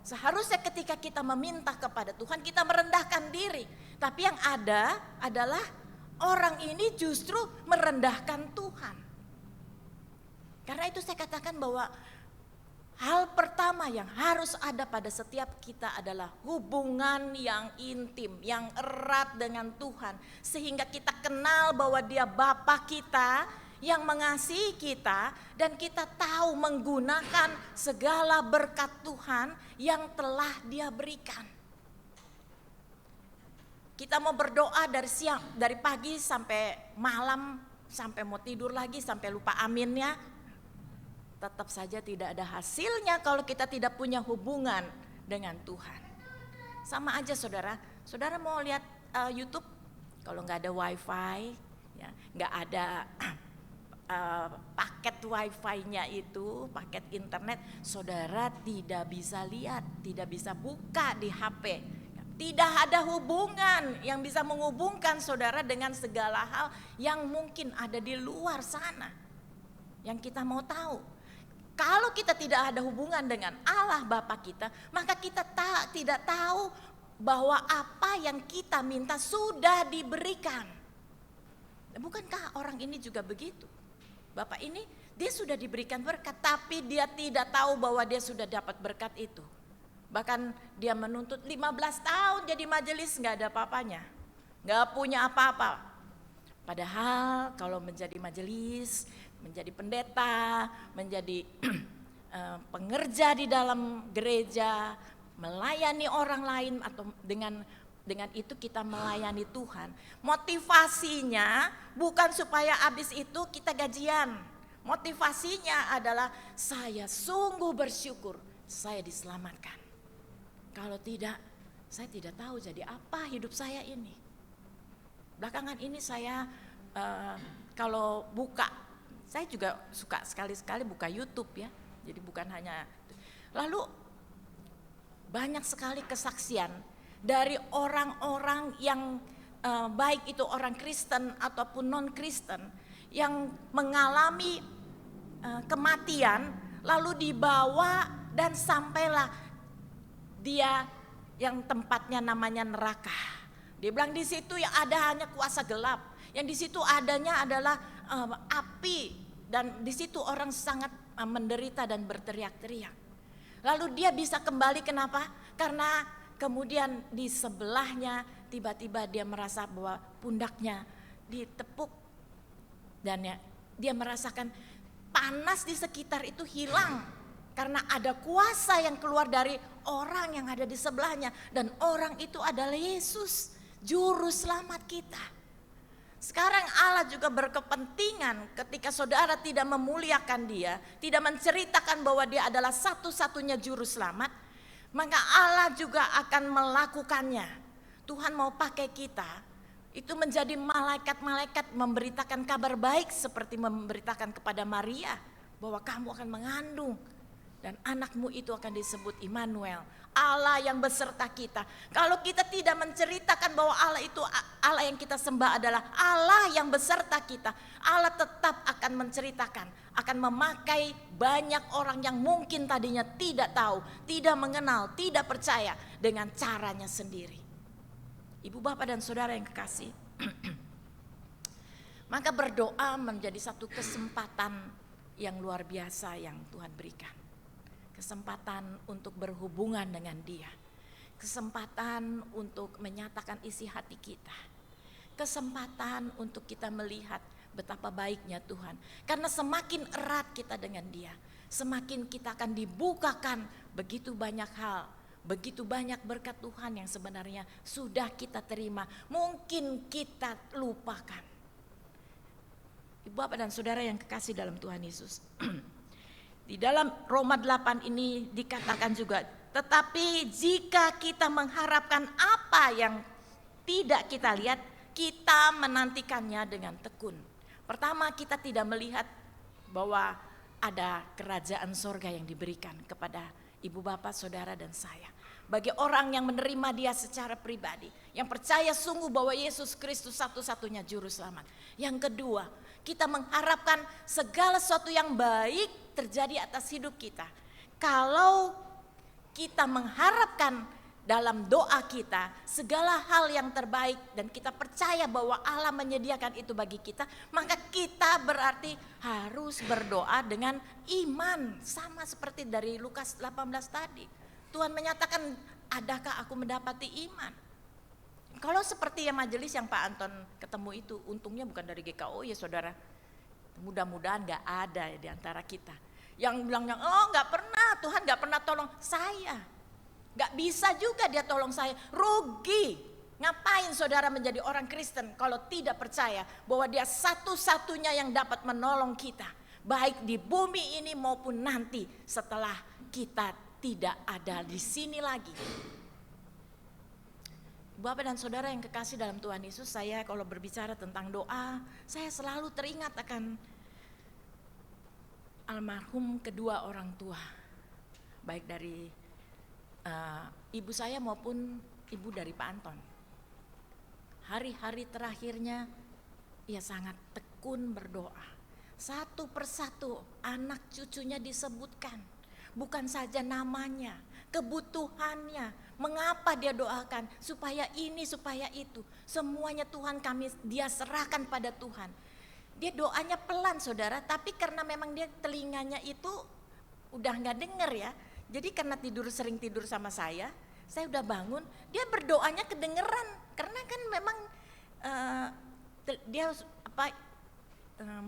Seharusnya ketika kita meminta kepada Tuhan, kita merendahkan diri. Tapi yang ada adalah orang ini justru merendahkan Tuhan. Karena itu saya katakan bahwa hal pertama yang harus ada pada setiap kita adalah hubungan yang intim, yang erat dengan Tuhan. Sehingga kita kenal bahwa Dia Bapa kita yang mengasihi kita, dan kita tahu menggunakan segala berkat Tuhan yang telah Dia berikan. Kita mau berdoa dari pagi sampai malam, sampai mau tidur lagi, sampai lupa aminnya. Tetap saja tidak ada hasilnya kalau kita tidak punya hubungan dengan Tuhan. Sama aja saudara, saudara mau lihat YouTube, kalau nggak ada wifi, ya, nggak ada paket wifi-nya itu, paket internet, saudara tidak bisa lihat, tidak bisa buka di HP. Tidak ada hubungan yang bisa menghubungkan saudara dengan segala hal yang mungkin ada di luar sana. Yang kita mau tahu. Kalau kita tidak ada hubungan dengan Allah Bapa kita, maka kita tidak tahu bahwa apa yang kita minta sudah diberikan. Bukankah orang ini juga begitu? Bapak ini dia sudah diberikan berkat, tapi dia tidak tahu bahwa dia sudah dapat berkat itu. Bahkan dia menuntut 15 tahun jadi majelis, gak ada apa-apanya, gak punya apa-apa. Padahal kalau menjadi majelis, menjadi pendeta, menjadi pengerja di dalam gereja, melayani orang lain, atau dengan itu kita melayani Tuhan. Motivasinya bukan supaya habis itu kita gajian. Motivasinya adalah saya sungguh bersyukur saya diselamatkan. Kalau tidak, saya tidak tahu jadi apa hidup saya ini. Belakangan ini saya kalau buka, saya juga suka sekali-sekali buka YouTube ya. Jadi bukan hanya, lalu banyak sekali kesaksian dari orang-orang yang baik itu orang Kristen ataupun non-Kristen yang mengalami kematian lalu dibawa dan sampailah dia yang tempatnya namanya neraka. Dia bilang di situ yang ada hanya kuasa gelap, yang di situ adanya adalah api, dan di situ orang sangat menderita dan berteriak-teriak. Lalu dia bisa kembali, kenapa? Karena kemudian di sebelahnya tiba-tiba dia merasa bahwa pundaknya ditepuk Dan ya, dia merasakan panas di sekitar itu hilang karena ada kuasa yang keluar dari orang yang ada di sebelahnya, dan orang itu adalah Yesus, juru selamat kita. Sekarang Allah juga berkepentingan ketika saudara tidak memuliakan dia, tidak menceritakan bahwa dia adalah satu-satunya juru selamat, maka Allah juga akan melakukannya. Tuhan mau pakai kita itu menjadi malaikat-malaikat memberitakan kabar baik, seperti memberitakan kepada Maria bahwa kamu akan mengandung dan anakmu itu akan disebut Immanuel, Allah yang beserta kita. Kalau kita tidak menceritakan bahwa Allah itu, Allah yang kita sembah adalah Allah yang beserta kita, Allah tetap akan menceritakan, akan memakai banyak orang yang mungkin tadinya tidak tahu, tidak mengenal, tidak percaya dengan caranya sendiri. Ibu, bapak, dan saudara yang kekasih, maka berdoa menjadi satu kesempatan yang luar biasa yang Tuhan berikan. Kesempatan untuk berhubungan dengan Dia, kesempatan untuk menyatakan isi hati kita, kesempatan untuk kita melihat betapa baiknya Tuhan. Karena semakin erat kita dengan Dia, semakin kita akan dibukakan begitu banyak hal, begitu banyak berkat Tuhan yang sebenarnya sudah kita terima, mungkin kita lupakan. Ibu, bapak, dan saudara yang kekasih dalam Tuhan Yesus, di dalam Roma 8 ini dikatakan juga, tetapi jika kita mengharapkan apa yang tidak kita lihat, kita menantikannya dengan tekun. Pertama, kita tidak melihat bahwa ada kerajaan sorga yang diberikan kepada ibu, bapak, saudara, dan saya. Bagi orang yang menerima Dia secara pribadi, yang percaya sungguh bahwa Yesus Kristus satu-satunya juru selamat. Yang kedua, kita mengharapkan segala sesuatu yang baik terjadi atas hidup kita. Kalau kita mengharapkan dalam doa kita segala hal yang terbaik dan kita percaya bahwa Allah menyediakan itu bagi kita, maka kita berarti harus berdoa dengan iman, sama seperti dari Lukas 18 tadi. Tuhan menyatakan, adakah aku mendapati iman? Kalau seperti yang majelis yang Pak Anton ketemu itu, untungnya bukan dari GKO ya saudara. Mudah-mudahan gak ada ya di antara kita yang bilangnya, oh gak pernah, Tuhan gak pernah tolong saya. Gak bisa juga Dia tolong saya, rugi. Ngapain saudara menjadi orang Kristen kalau tidak percaya bahwa Dia satu-satunya yang dapat menolong kita, baik di bumi ini maupun nanti setelah kita tidak ada di sini lagi. Bapak dan saudara yang kekasih dalam Tuhan Yesus, saya kalau berbicara tentang doa, saya selalu teringat akan almarhum kedua orang tua, baik dari ibu saya maupun ibu dari Pak Anton. Hari-hari terakhirnya ia sangat tekun berdoa. Satu persatu anak cucunya disebutkan. Bukan saja namanya, kebutuhannya, mengapa dia doakan, supaya ini, supaya itu. Semuanya Tuhan dia serahkan pada Tuhan. Dia doanya pelan saudara, tapi karena memang dia telinganya itu udah gak denger ya. Jadi karena sering tidur sama saya udah bangun, dia berdoanya kedengeran. Karena kan memang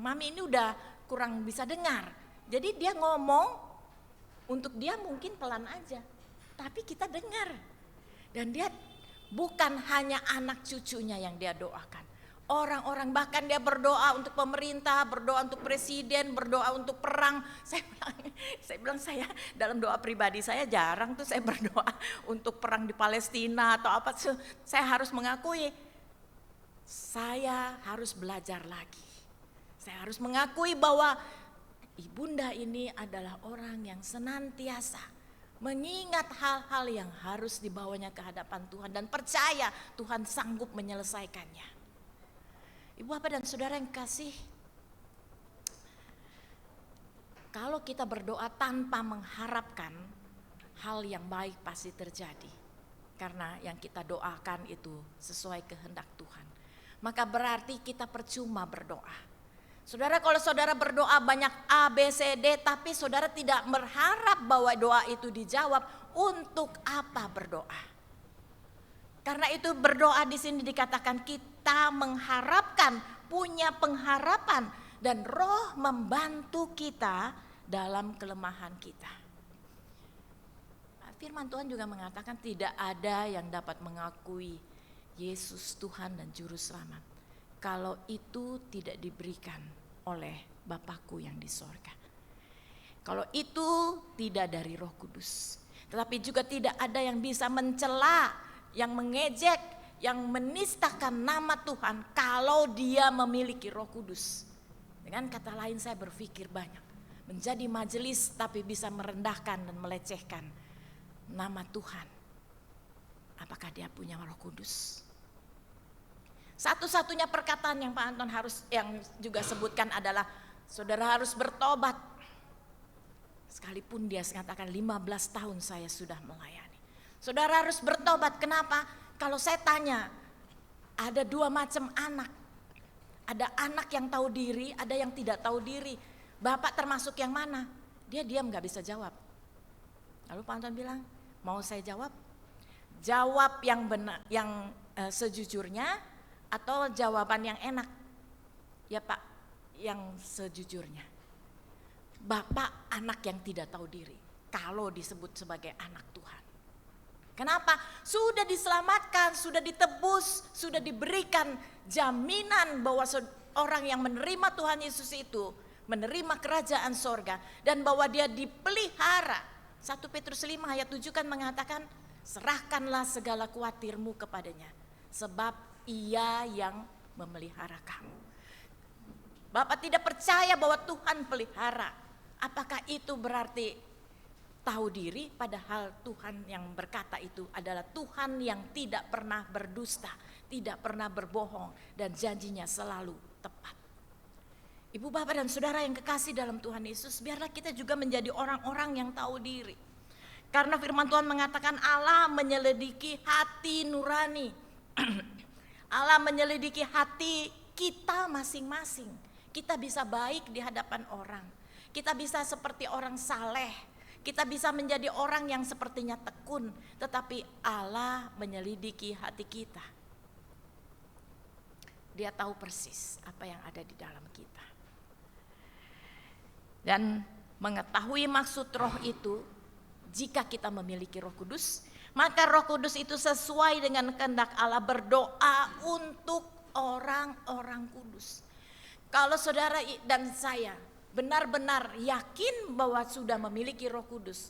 mami ini udah kurang bisa dengar. Jadi dia ngomong, untuk dia mungkin pelan aja, tapi kita dengar. Dan dia bukan hanya anak cucunya yang dia doakan. Orang-orang, bahkan dia berdoa untuk pemerintah, berdoa untuk presiden, berdoa untuk perang. Saya bilang saya dalam doa pribadi saya jarang tuh saya berdoa untuk perang di Palestina atau apa. Saya harus mengakui, saya harus belajar lagi. Saya harus mengakui bahwa ibunda ini adalah orang yang senantiasa mengingat hal-hal yang harus dibawanya ke hadapan Tuhan dan percaya Tuhan sanggup menyelesaikannya. Ibu, bapak, dan saudara yang kasih, kalau kita berdoa tanpa mengharapkan, hal yang baik pasti terjadi. Karena yang kita doakan itu sesuai kehendak Tuhan. Maka berarti kita percuma berdoa. Saudara, kalau saudara berdoa banyak A, B, C, D, tapi saudara tidak berharap bahwa doa itu dijawab, untuk apa berdoa? Karena itu berdoa di sini dikatakan kita mengharapkan, punya pengharapan dan Roh membantu kita dalam kelemahan kita. Firman Tuhan juga mengatakan tidak ada yang dapat mengakui Yesus Tuhan dan Juru Selamat kalau itu tidak diberikan oleh Bapakku yang di sorga. Kalau itu tidak dari Roh Kudus. Tetapi juga tidak ada yang bisa mencela, yang mengejek, yang menistakan nama Tuhan kalau dia memiliki Roh Kudus. Dengan kata lain saya berpikir banyak. Menjadi majelis tapi bisa merendahkan dan melecehkan nama Tuhan. Apakah dia punya Roh Kudus? Satu-satunya perkataan yang Pak Anton yang juga sebutkan adalah saudara harus bertobat. Sekalipun dia mengatakan 15 tahun saya sudah melayani. Saudara harus bertobat. Kenapa? Kalau saya tanya, ada 2 macam anak. Ada anak yang tahu diri, ada yang tidak tahu diri. Bapak termasuk yang mana? Dia diam gak bisa jawab. Lalu Pak Anton bilang, mau saya jawab? Jawab yang benar, yang sejujurnya atau jawaban yang enak? Ya Pak, yang sejujurnya. Bapak anak yang tidak tahu diri kalau disebut sebagai anak Tuhan. Kenapa? Sudah diselamatkan, sudah ditebus, sudah diberikan jaminan bahwa orang yang menerima Tuhan Yesus itu menerima kerajaan sorga dan bahwa dia dipelihara. 1 Petrus 5 ayat 7 kan mengatakan, serahkanlah segala khawatirmu kepadanya, sebab ia yang memelihara kamu. Bapak tidak percaya bahwa Tuhan pelihara. Apakah itu berarti tahu diri? Padahal Tuhan yang berkata itu adalah Tuhan yang tidak pernah berdusta, tidak pernah berbohong, dan janjinya selalu tepat. Ibu, bapak, dan saudara yang kekasih dalam Tuhan Yesus, biarlah kita juga menjadi orang-orang yang tahu diri. Karena firman Tuhan mengatakan Allah menyelidiki hati nurani. Allah menyelidiki hati kita masing-masing. Kita bisa baik di hadapan orang. Kita bisa seperti orang saleh. Kita bisa menjadi orang yang sepertinya tekun. Tetapi Allah menyelidiki hati kita. Dia tahu persis apa yang ada di dalam kita. Dan mengetahui maksud roh itu, jika kita memiliki Roh Kudus, maka Roh Kudus itu sesuai dengan kehendak Allah berdoa untuk orang-orang kudus. Kalau saudara dan saya benar-benar yakin bahwa sudah memiliki Roh Kudus,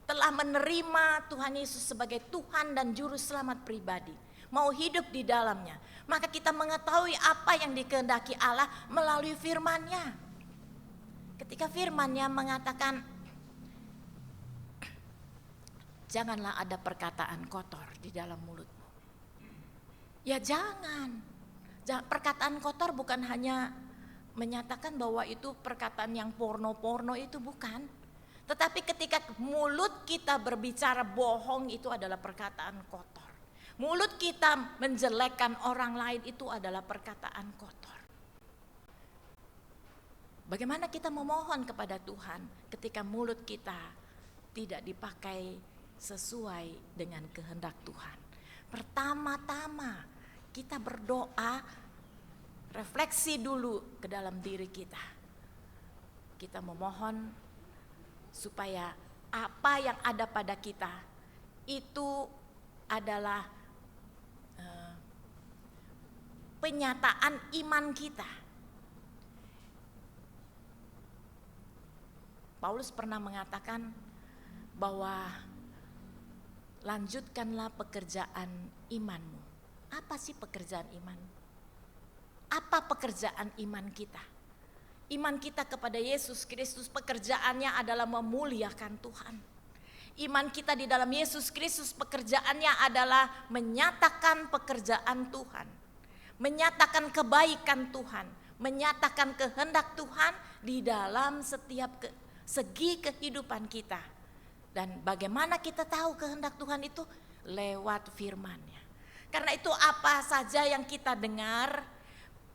telah menerima Tuhan Yesus sebagai Tuhan dan Juru Selamat pribadi, mau hidup di dalamnya, maka kita mengetahui apa yang dikehendaki Allah melalui firman-Nya. Ketika firman-Nya mengatakan, janganlah ada perkataan kotor di dalam mulutmu. Ya jangan. Perkataan kotor bukan hanya menyatakan bahwa itu perkataan yang porno-porno, itu bukan. Tetapi ketika mulut kita berbicara bohong, itu adalah perkataan kotor. Mulut kita menjelekkan orang lain, itu adalah perkataan kotor. Bagaimana kita memohon kepada Tuhan ketika mulut kita tidak dipakai sesuai dengan kehendak Tuhan? Pertama-tama kita berdoa, refleksi dulu ke dalam diri kita. Kita memohon supaya apa yang ada pada kita itu adalah penyataan iman kita. Paulus pernah mengatakan bahwa lanjutkanlah pekerjaan imanmu. Apa sih pekerjaan iman? Apa pekerjaan iman kita? Iman kita kepada Yesus Kristus, pekerjaannya adalah memuliakan Tuhan. Iman kita di dalam Yesus Kristus, pekerjaannya adalah menyatakan pekerjaan Tuhan, menyatakan kebaikan Tuhan, menyatakan kehendak Tuhan di dalam setiap segi kehidupan kita. Dan bagaimana kita tahu kehendak Tuhan itu? Lewat firman-Nya. Karena itu apa saja yang kita dengar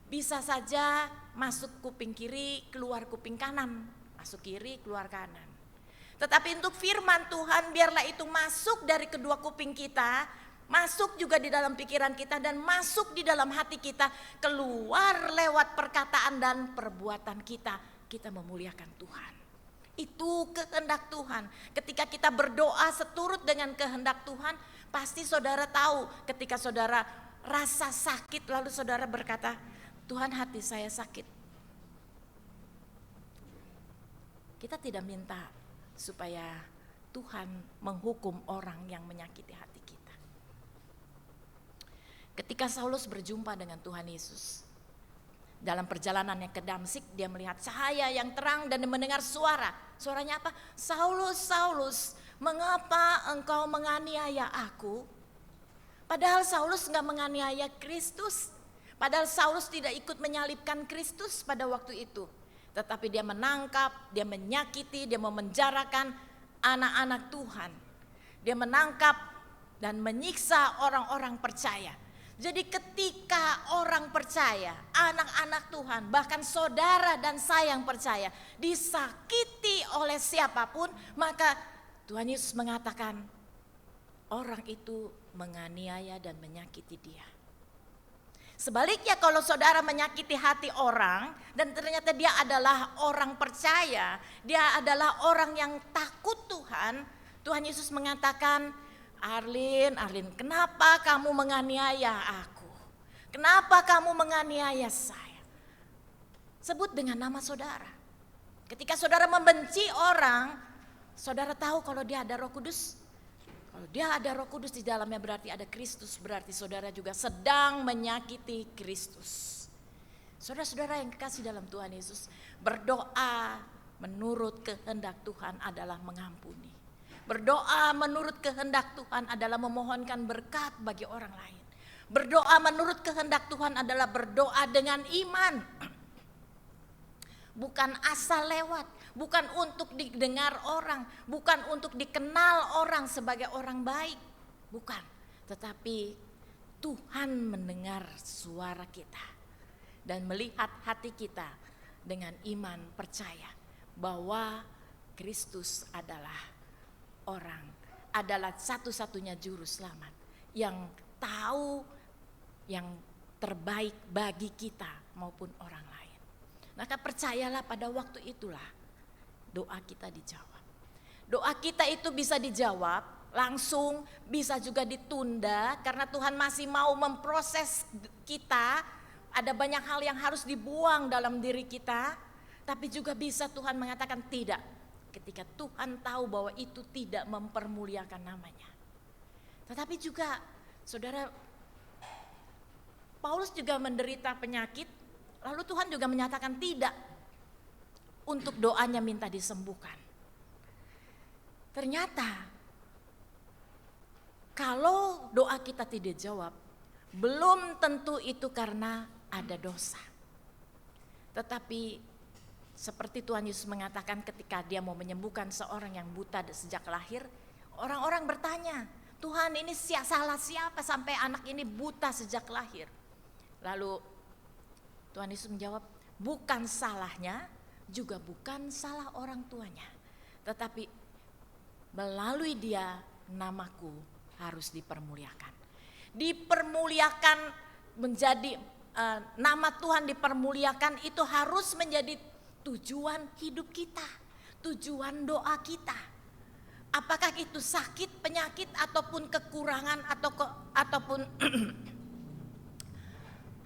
bisa saja masuk kuping kiri, keluar kuping kanan. Masuk kiri, keluar kanan. Tetapi untuk firman Tuhan, biarlah itu masuk dari kedua kuping kita, masuk juga di dalam pikiran kita dan masuk di dalam hati kita, keluar lewat perkataan dan perbuatan kita. Kita memuliakan Tuhan. Itu kehendak Tuhan. Ketika kita berdoa seturut dengan kehendak Tuhan, pasti saudara tahu ketika saudara rasa sakit lalu saudara berkata, Tuhan, hati saya sakit. Kita tidak minta supaya Tuhan menghukum orang yang menyakiti hati kita. Ketika Saulus berjumpa dengan Tuhan Yesus, dalam perjalanannya ke Damsyik, dia melihat cahaya yang terang dan mendengar suara. Suaranya apa? Saulus, Saulus, mengapa engkau menganiaya aku? Padahal Saulus enggak menganiaya Kristus. Padahal Saulus tidak ikut menyalibkan Kristus pada waktu itu. Tetapi dia menangkap, dia menyakiti, dia memenjarakan anak-anak Tuhan. Dia menangkap dan menyiksa orang-orang percaya. Jadi ketika orang percaya, anak-anak Tuhan, bahkan saudara dan saya yang percaya, disakiti oleh siapapun, maka Tuhan Yesus mengatakan orang itu menganiaya dan menyakiti dia. Sebaliknya kalau saudara menyakiti hati orang dan ternyata dia adalah orang percaya, dia adalah orang yang takut Tuhan, Tuhan Yesus mengatakan, Arlin, kenapa kamu menganiaya aku? Kenapa kamu menganiaya saya? Sebut dengan nama saudara. Ketika saudara membenci orang, saudara tahu kalau dia ada Roh Kudus. Kalau dia ada Roh Kudus di dalamnya berarti ada Kristus, berarti saudara juga sedang menyakiti Kristus. Saudara-saudara yang kekasih dalam Tuhan Yesus, berdoa menurut kehendak Tuhan adalah mengampuni. Berdoa menurut kehendak Tuhan adalah memohonkan berkat bagi orang lain. Berdoa menurut kehendak Tuhan adalah berdoa dengan iman. Bukan asal lewat, bukan untuk didengar orang, bukan untuk dikenal orang sebagai orang baik. Bukan, tetapi Tuhan mendengar suara kita dan melihat hati kita dengan iman percaya bahwa Kristus adalah satu-satunya juru selamat yang tahu yang terbaik bagi kita maupun orang lain. Maka percayalah pada waktu itulah doa kita dijawab. Doa kita itu bisa dijawab langsung, bisa juga ditunda karena Tuhan masih mau memproses kita. Ada banyak hal yang harus dibuang dalam diri kita, tapi juga bisa Tuhan mengatakan tidak. Ketika Tuhan tahu bahwa itu tidak mempermuliakan namanya. Tetapi juga saudara, Paulus juga menderita penyakit, lalu Tuhan juga menyatakan tidak untuk doanya minta disembuhkan. Ternyata kalau doa kita tidak jawab, belum tentu itu karena ada dosa. Tetapi seperti Tuhan Yesus mengatakan ketika dia mau menyembuhkan seorang yang buta sejak lahir, orang-orang bertanya, Tuhan ini salah siapa sampai anak ini buta sejak lahir? Lalu Tuhan Yesus menjawab, bukan salahnya, juga bukan salah orang tuanya. Tetapi melalui dia namaku harus dipermuliakan. Dipermuliakan menjadi nama Tuhan dipermuliakan itu harus menjadi tujuan hidup kita, tujuan doa kita. Apakah itu sakit, penyakit ataupun kekurangan ataupun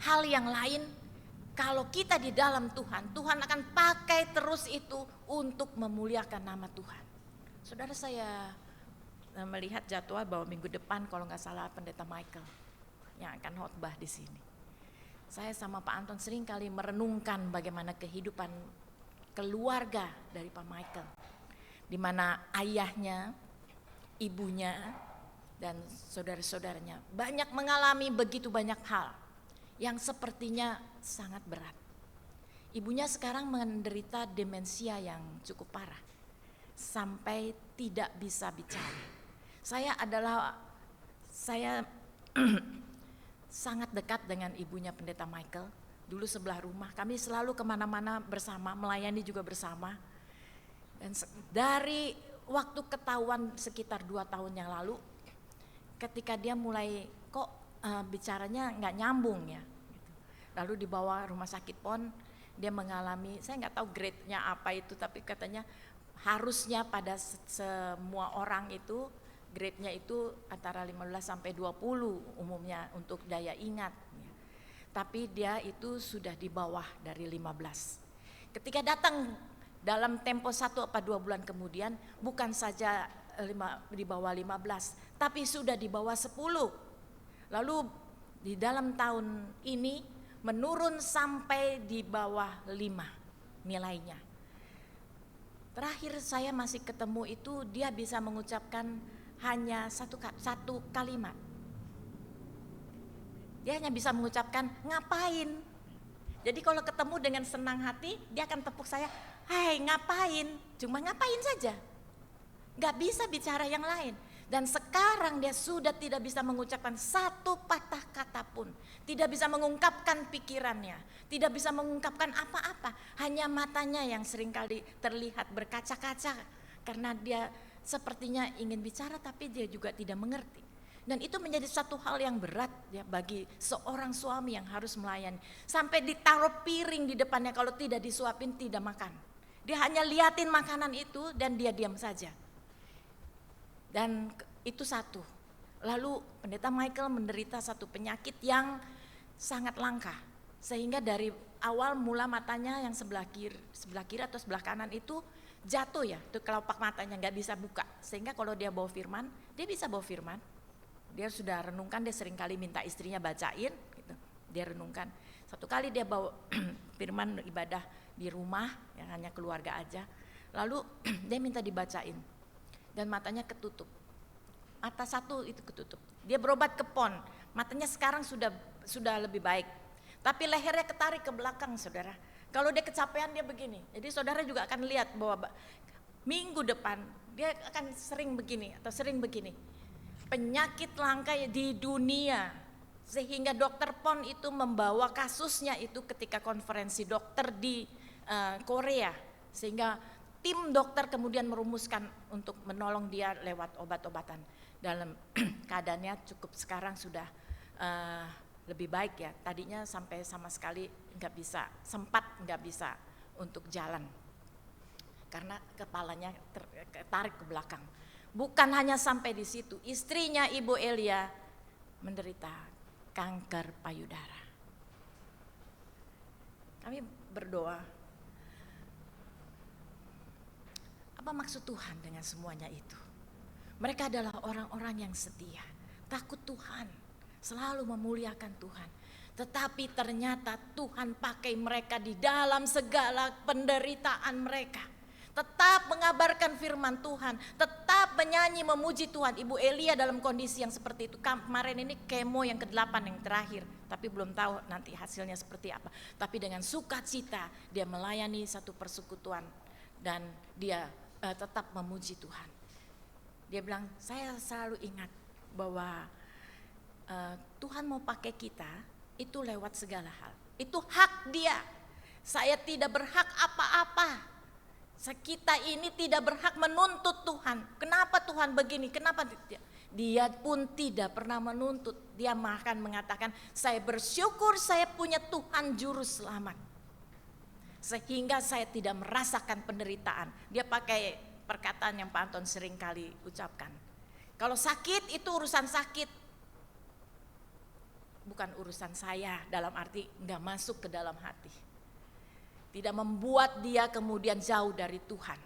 hal yang lain, kalau kita di dalam Tuhan, Tuhan akan pakai terus itu untuk memuliakan nama Tuhan. Saudara, saya melihat jadwal bahwa minggu depan kalau nggak salah Pendeta Michael yang akan khotbah di sini. Saya sama Pak Anton sering kali merenungkan bagaimana kehidupan keluarga dari Pak Michael, di mana ayahnya, ibunya, dan saudara-saudaranya banyak mengalami begitu banyak hal yang sepertinya sangat berat. Ibunya sekarang menderita demensia yang cukup parah, sampai tidak bisa bicara. Saya sangat dekat dengan ibunya Pendeta Michael. Dulu sebelah rumah, kami selalu kemana-mana bersama, melayani juga bersama. Dan dari waktu ketahuan sekitar 2 tahun yang lalu, ketika dia mulai kok bicaranya nggak nyambung ya. Lalu dibawa rumah sakit PON, dia mengalami, saya nggak tahu grade-nya apa itu, tapi katanya harusnya pada semua orang itu grade-nya itu antara 15 sampai 20 umumnya untuk daya ingat. Tapi dia itu sudah di bawah dari 15. Ketika datang dalam tempo 1 atau 2 bulan kemudian, bukan saja di bawah 15, tapi sudah di bawah 10. Lalu di dalam tahun ini menurun sampai di bawah 5 nilainya. Terakhir saya masih ketemu itu dia bisa mengucapkan hanya satu kalimat. Dia hanya bisa mengucapkan ngapain. Jadi kalau ketemu dengan senang hati dia akan tepuk saya, hai ngapain, cuma ngapain saja. Gak bisa bicara yang lain. Dan sekarang dia sudah tidak bisa mengucapkan satu patah kata pun. Tidak bisa mengungkapkan pikirannya. Tidak bisa mengungkapkan apa-apa. Hanya matanya yang seringkali terlihat berkaca-kaca. Karena dia sepertinya ingin bicara tapi dia juga tidak mengerti. Dan itu menjadi satu hal yang berat ya bagi seorang suami yang harus melayani. Sampai ditaruh piring di depannya, kalau tidak disuapin tidak makan. Dia hanya liatin makanan itu dan dia diam saja. Dan itu satu. Lalu pendeta Michael menderita satu penyakit yang sangat langka. Sehingga dari awal mula matanya yang sebelah kiri atau sebelah kanan itu jatuh ya. Itu kelopak matanya gak bisa buka. Sehingga kalau dia bawa firman, dia bisa bawa firman. Dia sudah renungkan, dia seringkali minta istrinya bacain gitu. Dia renungkan. Satu kali dia bawa firman ibadah di rumah yang hanya keluarga aja. Lalu dia minta dibacain. Dan matanya ketutup. Mata satu itu ketutup. Dia berobat ke PON. Matanya sekarang sudah lebih baik. Tapi lehernya ketarik ke belakang, saudara. Kalau dia kecapean dia begini. Jadi saudara juga akan lihat bahwa minggu depan dia akan sering begini atau sering begini. Penyakit langka di dunia. Sehingga dokter PON itu membawa kasusnya itu ketika konferensi dokter di Korea. Sehingga tim dokter kemudian merumuskan untuk menolong dia lewat obat-obatan. Dalam keadaannya cukup sekarang sudah lebih baik ya. Tadinya sampai sama sekali sempat nggak bisa untuk jalan. Karena kepalanya tertarik ke belakang. Bukan hanya sampai di situ, istrinya Ibu Elia menderita kanker payudara. Kami berdoa, apa maksud Tuhan dengan semuanya itu? Mereka adalah orang-orang yang setia, takut Tuhan, selalu memuliakan Tuhan. Tetapi ternyata Tuhan pakai mereka di dalam segala penderitaan mereka. Tetap mengabarkan firman Tuhan, tetap menyanyi memuji Tuhan. Ibu Elia dalam kondisi yang seperti itu. Kemarin ini kemo yang ke-8 yang terakhir, tapi belum tahu nanti hasilnya seperti apa. Tapi dengan sukacita dia melayani satu persekutuan dan dia tetap memuji Tuhan. Dia bilang, saya selalu ingat bahwa Tuhan mau pakai kita itu lewat segala hal. Itu hak dia. Saya tidak berhak apa-apa. Kita ini tidak berhak menuntut Tuhan. Kenapa Tuhan begini? Kenapa dia pun tidak pernah menuntut. Dia akan mengatakan, saya bersyukur saya punya Tuhan juru selamat. Sehingga saya tidak merasakan penderitaan. Dia pakai perkataan yang Pak Anton sering kali ucapkan. Kalau sakit itu urusan sakit. Bukan urusan saya, dalam arti enggak masuk ke dalam hati. Tidak membuat dia kemudian jauh dari Tuhan.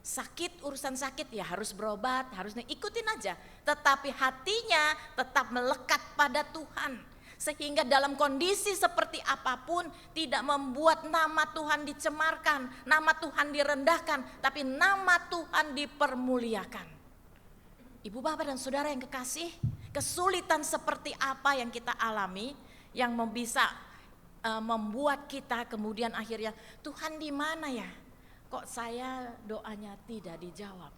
Sakit, urusan sakit ya harus berobat, harusnya ikutin aja. Tetapi hatinya tetap melekat pada Tuhan. Sehingga dalam kondisi seperti apapun tidak membuat nama Tuhan dicemarkan, nama Tuhan direndahkan, tapi nama Tuhan dipermuliakan. Ibu bapak dan saudara yang kekasih, kesulitan seperti apa yang kita alami yang bisa membuat kita kemudian akhirnya Tuhan di mana ya? Kok saya doanya tidak dijawab?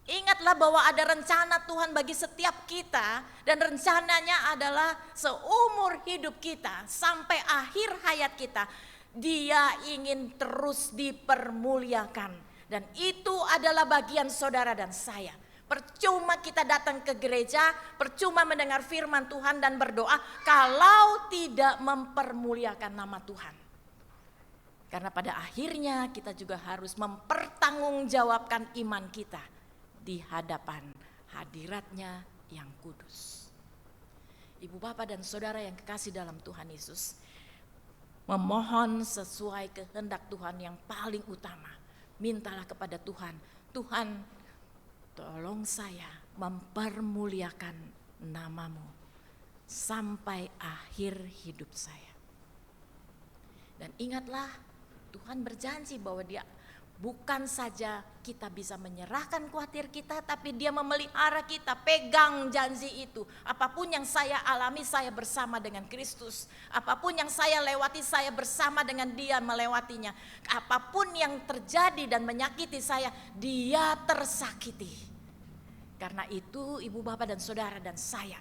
Ingatlah bahwa ada rencana Tuhan bagi setiap kita dan rencananya adalah seumur hidup kita sampai akhir hayat kita. Dia ingin terus dipermuliakan dan itu adalah bagian saudara dan saya. Percuma kita datang ke gereja, percuma mendengar firman Tuhan dan berdoa kalau tidak mempermuliakan nama Tuhan. Karena pada akhirnya kita juga harus mempertanggungjawabkan iman kita di hadapan hadiratnya yang kudus. Ibu bapak dan saudara yang kekasih dalam Tuhan Yesus, memohon sesuai kehendak Tuhan yang paling utama. Mintalah kepada Tuhan, Tuhan tolong saya mempermuliakan namamu sampai akhir hidup saya. Dan ingatlah, Tuhan berjanji bahwa Dia bukan saja kita bisa menyerahkan khawatir kita, tapi Dia memelihara kita. Pegang janji itu. Apapun yang saya alami, saya bersama dengan Kristus. Apapun yang saya lewati, saya bersama dengan Dia melewatinya. Apapun yang terjadi dan menyakiti saya, Dia tersakiti. Karena itu ibu bapak dan saudara dan saya,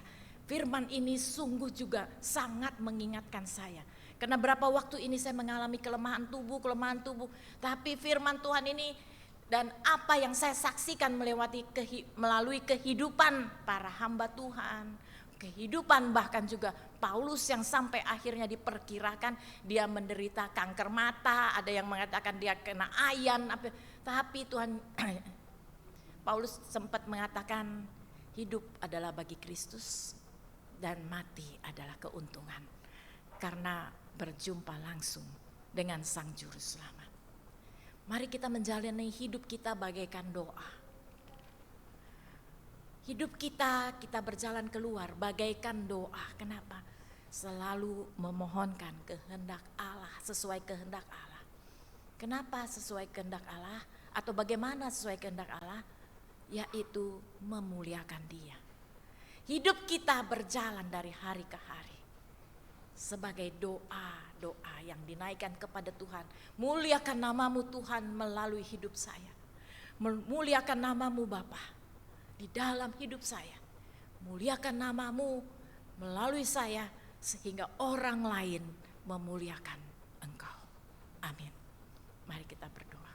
firman ini sungguh juga sangat mengingatkan saya. Karena berapa waktu ini saya mengalami kelemahan tubuh. Tapi firman Tuhan ini dan apa yang saya saksikan melalui kehidupan para hamba Tuhan. Kehidupan bahkan juga Paulus yang sampai akhirnya diperkirakan dia menderita kanker mata. Ada yang mengatakan dia kena ayan. Tapi Tuhan, Paulus sempat mengatakan hidup adalah bagi Kristus dan mati adalah keuntungan. Karena berjumpa langsung dengan Sang Juru Selamat. Mari kita menjalani hidup kita bagaikan doa. Hidup kita berjalan keluar bagaikan doa. Kenapa? Selalu memohonkan kehendak Allah, sesuai kehendak Allah. Kenapa sesuai kehendak Allah? Atau bagaimana sesuai kehendak Allah? Yaitu memuliakan Dia. Hidup kita berjalan dari hari ke hari sebagai doa yang dinaikkan kepada Tuhan. Muliakan namamu Tuhan melalui hidup saya. Muliakan namamu Bapa di dalam hidup saya. Muliakan namamu melalui saya sehingga orang lain memuliakan Engkau. Amin. Mari kita berdoa.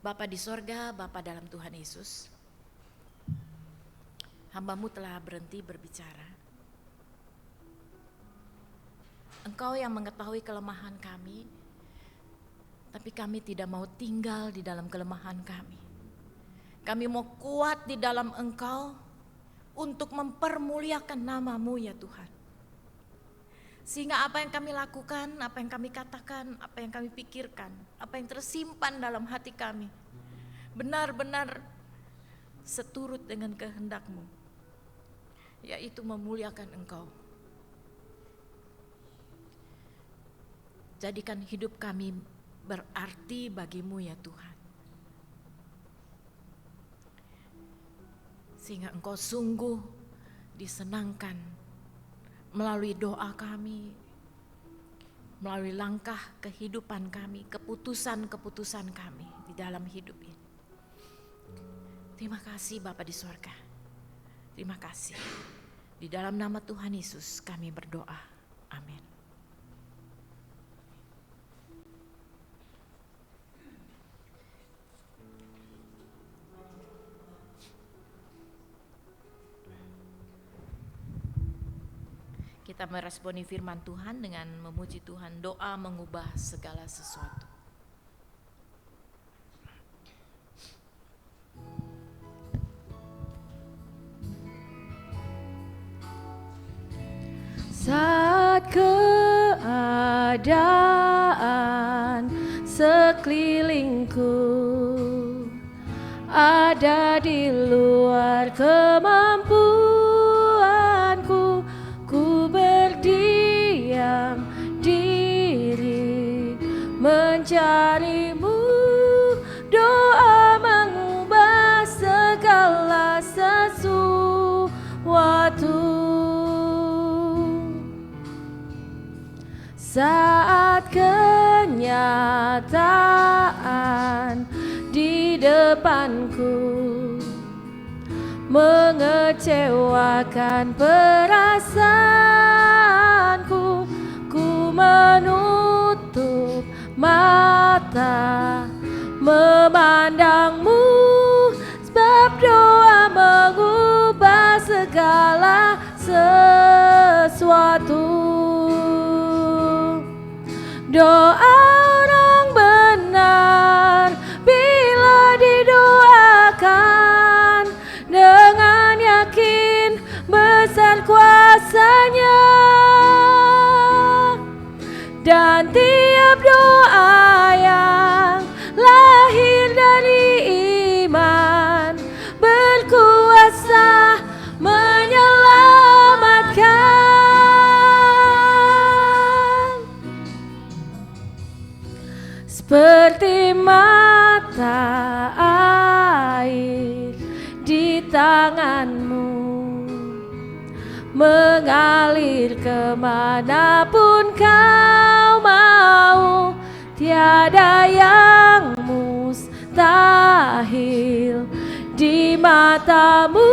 Bapa di sorga, Bapa dalam Tuhan Yesus, hamba-Mu telah berhenti berbicara. Engkau yang mengetahui kelemahan kami, tapi kami tidak mau tinggal di dalam kelemahan kami. Kami mau kuat di dalam Engkau untuk mempermuliakan nama-Mu ya Tuhan. Sehingga apa yang kami lakukan, apa yang kami katakan, apa yang kami pikirkan, apa yang tersimpan dalam hati kami, benar-benar seturut dengan kehendak-Mu, yaitu memuliakan Engkau. Jadikan hidup kami berarti bagi-Mu ya Tuhan. Sehingga Engkau sungguh disenangkan melalui doa kami, melalui langkah kehidupan kami, keputusan-keputusan kami di dalam hidup ini. Terima kasih Bapa di surga. Terima kasih. Di dalam nama Tuhan Yesus kami berdoa. Amin. Kita meresponi firman Tuhan dengan memuji Tuhan. Doa mengubah segala sesuatu. Saat keadaan sekelilingku ada di luar kemampuanku, ku berdiam diri mencari-Mu. Doa mengubah segala sesuatu. Saat kenyataan di depanku mengecewakan perasaanku, ku menutup mata memandangmu, sebab doa mengubah segala sesuatu. Doa orang benar bila didoakan dengan yakin besar kuasanya, dan tiap doa yang lahir dari iman berkuasa menyelamatkan. Seperti mata air di tanganmu, mengalir kemanapun kau mau, tiada yang mustahil di matamu.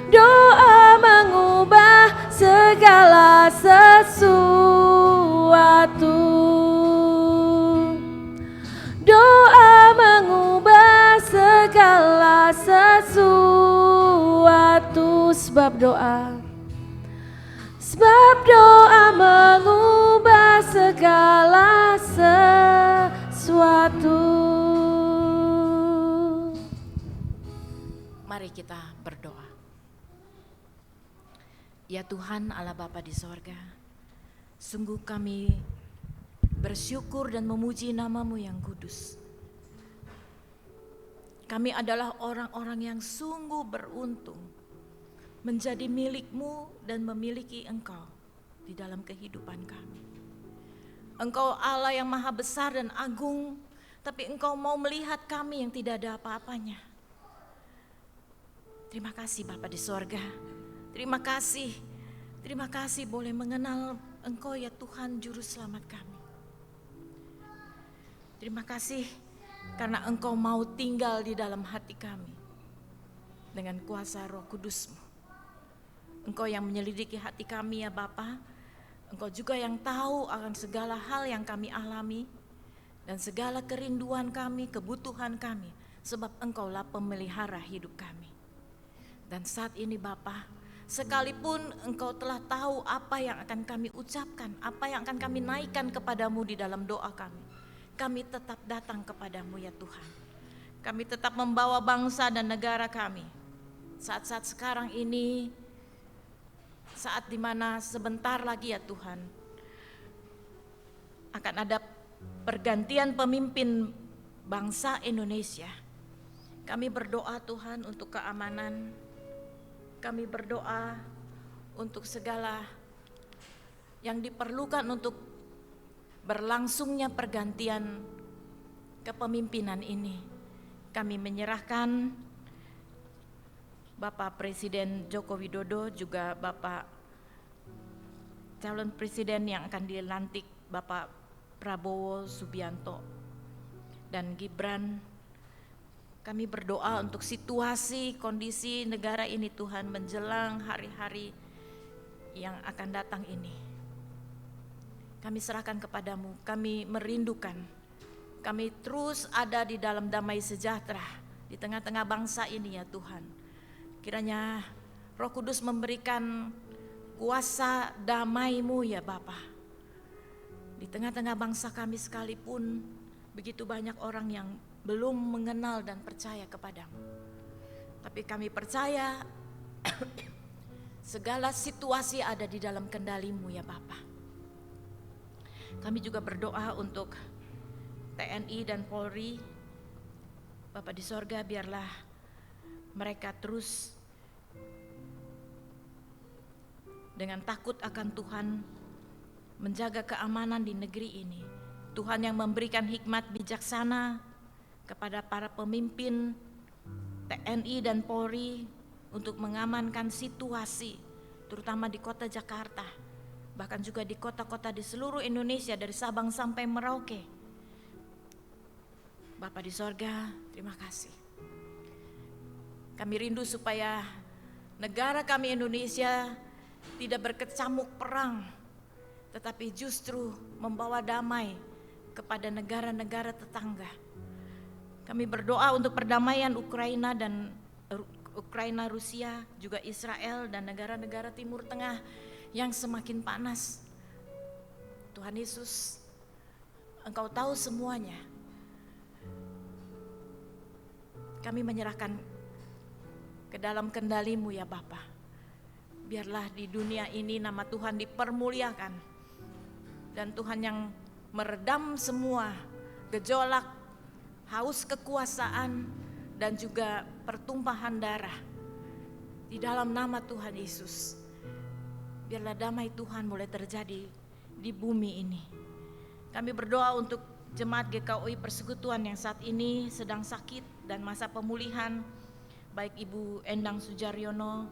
Doa mengubah segala sesuatu. Doa mengubah segala sesuatu. Sebab doa mengubah segala sesuatu. Mari kita berdoa. Ya Tuhan Allah Bapa di sorga, sungguh kami bersyukur dan memuji nama-Mu yang kudus. Kami adalah orang-orang yang sungguh beruntung menjadi milik-Mu dan memiliki Engkau di dalam kehidupan kami. Engkau Allah yang maha besar dan agung, tapi Engkau mau melihat kami yang tidak ada apa-apanya. Terima kasih Bapa di sorga. Terima kasih boleh mengenal Engkau ya Tuhan Juru Selamat kami. Terima kasih karena Engkau mau tinggal di dalam hati kami dengan kuasa Roh Kudus-Mu. Engkau yang menyelidiki hati kami ya Bapa. Engkau juga yang tahu akan segala hal yang kami alami dan segala kerinduan kami, kebutuhan kami, sebab Engkaulah pemelihara hidup kami. Dan saat ini Bapa, sekalipun Engkau telah tahu apa yang akan kami ucapkan, apa yang akan kami naikkan kepadamu di dalam doa kami tetap datang kepadamu ya Tuhan. Kami tetap membawa bangsa dan negara kami. Saat-saat sekarang ini, saat dimana sebentar lagi ya Tuhan, akan ada pergantian pemimpin bangsa Indonesia. Kami berdoa Tuhan untuk keamanan. Kami berdoa untuk segala yang diperlukan untuk berlangsungnya pergantian kepemimpinan ini. Kami menyerahkan Bapak Presiden Joko Widodo, juga Bapak calon presiden yang akan dilantik Bapak Prabowo Subianto dan Gibran. Kami berdoa untuk situasi, kondisi negara ini Tuhan menjelang hari-hari yang akan datang ini. Kami serahkan kepadamu, kami merindukan, kami terus ada di dalam damai sejahtera di tengah-tengah bangsa ini ya Tuhan. Kiranya Roh Kudus memberikan kuasa damai-Mu ya Bapa. Di tengah-tengah bangsa kami sekalipun begitu banyak orang yang belum mengenal dan percaya kepadamu. Tapi kami percaya segala situasi ada di dalam kendali-Mu ya Bapa. Kami juga berdoa untuk TNI dan Polri. Bapa di sorga, biarlah mereka terus dengan takut akan Tuhan menjaga keamanan di negeri ini. Tuhan yang memberikan hikmat bijaksana kepada para pemimpin TNI dan Polri untuk mengamankan situasi, terutama di kota Jakarta, bahkan juga di kota-kota di seluruh Indonesia dari Sabang sampai Merauke. Bapa di sorga, terima kasih. Kami rindu supaya negara kami Indonesia tidak berkecamuk perang, tetapi justru membawa damai kepada negara-negara tetangga. Kami berdoa untuk perdamaian Ukraina dan Ukraina, Rusia, juga Israel dan negara-negara Timur Tengah yang semakin panas. Tuhan Yesus, Engkau tahu semuanya. Kami menyerahkan ke dalam kendali-Mu ya Bapa. Biarlah di dunia ini nama Tuhan dipermuliakan. Dan Tuhan yang meredam semua gejolak, haus kekuasaan, dan juga pertumpahan darah. Di dalam nama Tuhan Yesus, biarlah damai Tuhan boleh terjadi di bumi ini. Kami berdoa untuk Jemaat GKUI Persekutuan yang saat ini sedang sakit dan masa pemulihan, baik Ibu Endang Sujaryono,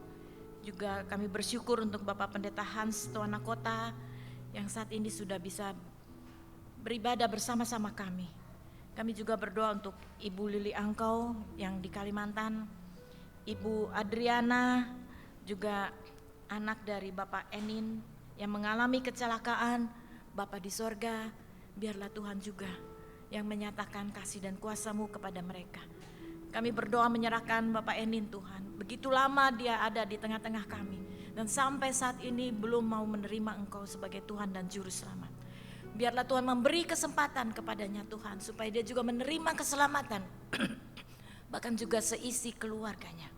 juga kami bersyukur untuk Bapak Pendeta Hans Tuanakota yang saat ini sudah bisa beribadah bersama-sama kami. Kami juga berdoa untuk Ibu Lili Angkau yang di Kalimantan, Ibu Adriana, juga anak dari Bapak Enin yang mengalami kecelakaan. Bapa di sorga, biarlah Tuhan juga yang menyatakan kasih dan kuasa-Mu kepada mereka. Kami berdoa menyerahkan Bapak Enin Tuhan. Begitu lama dia ada di tengah-tengah kami dan sampai saat ini belum mau menerima Engkau sebagai Tuhan dan Juru Selamat. Biarlah Tuhan memberi kesempatan kepadanya Tuhan, supaya dia juga menerima keselamatan, bahkan juga seisi keluarganya.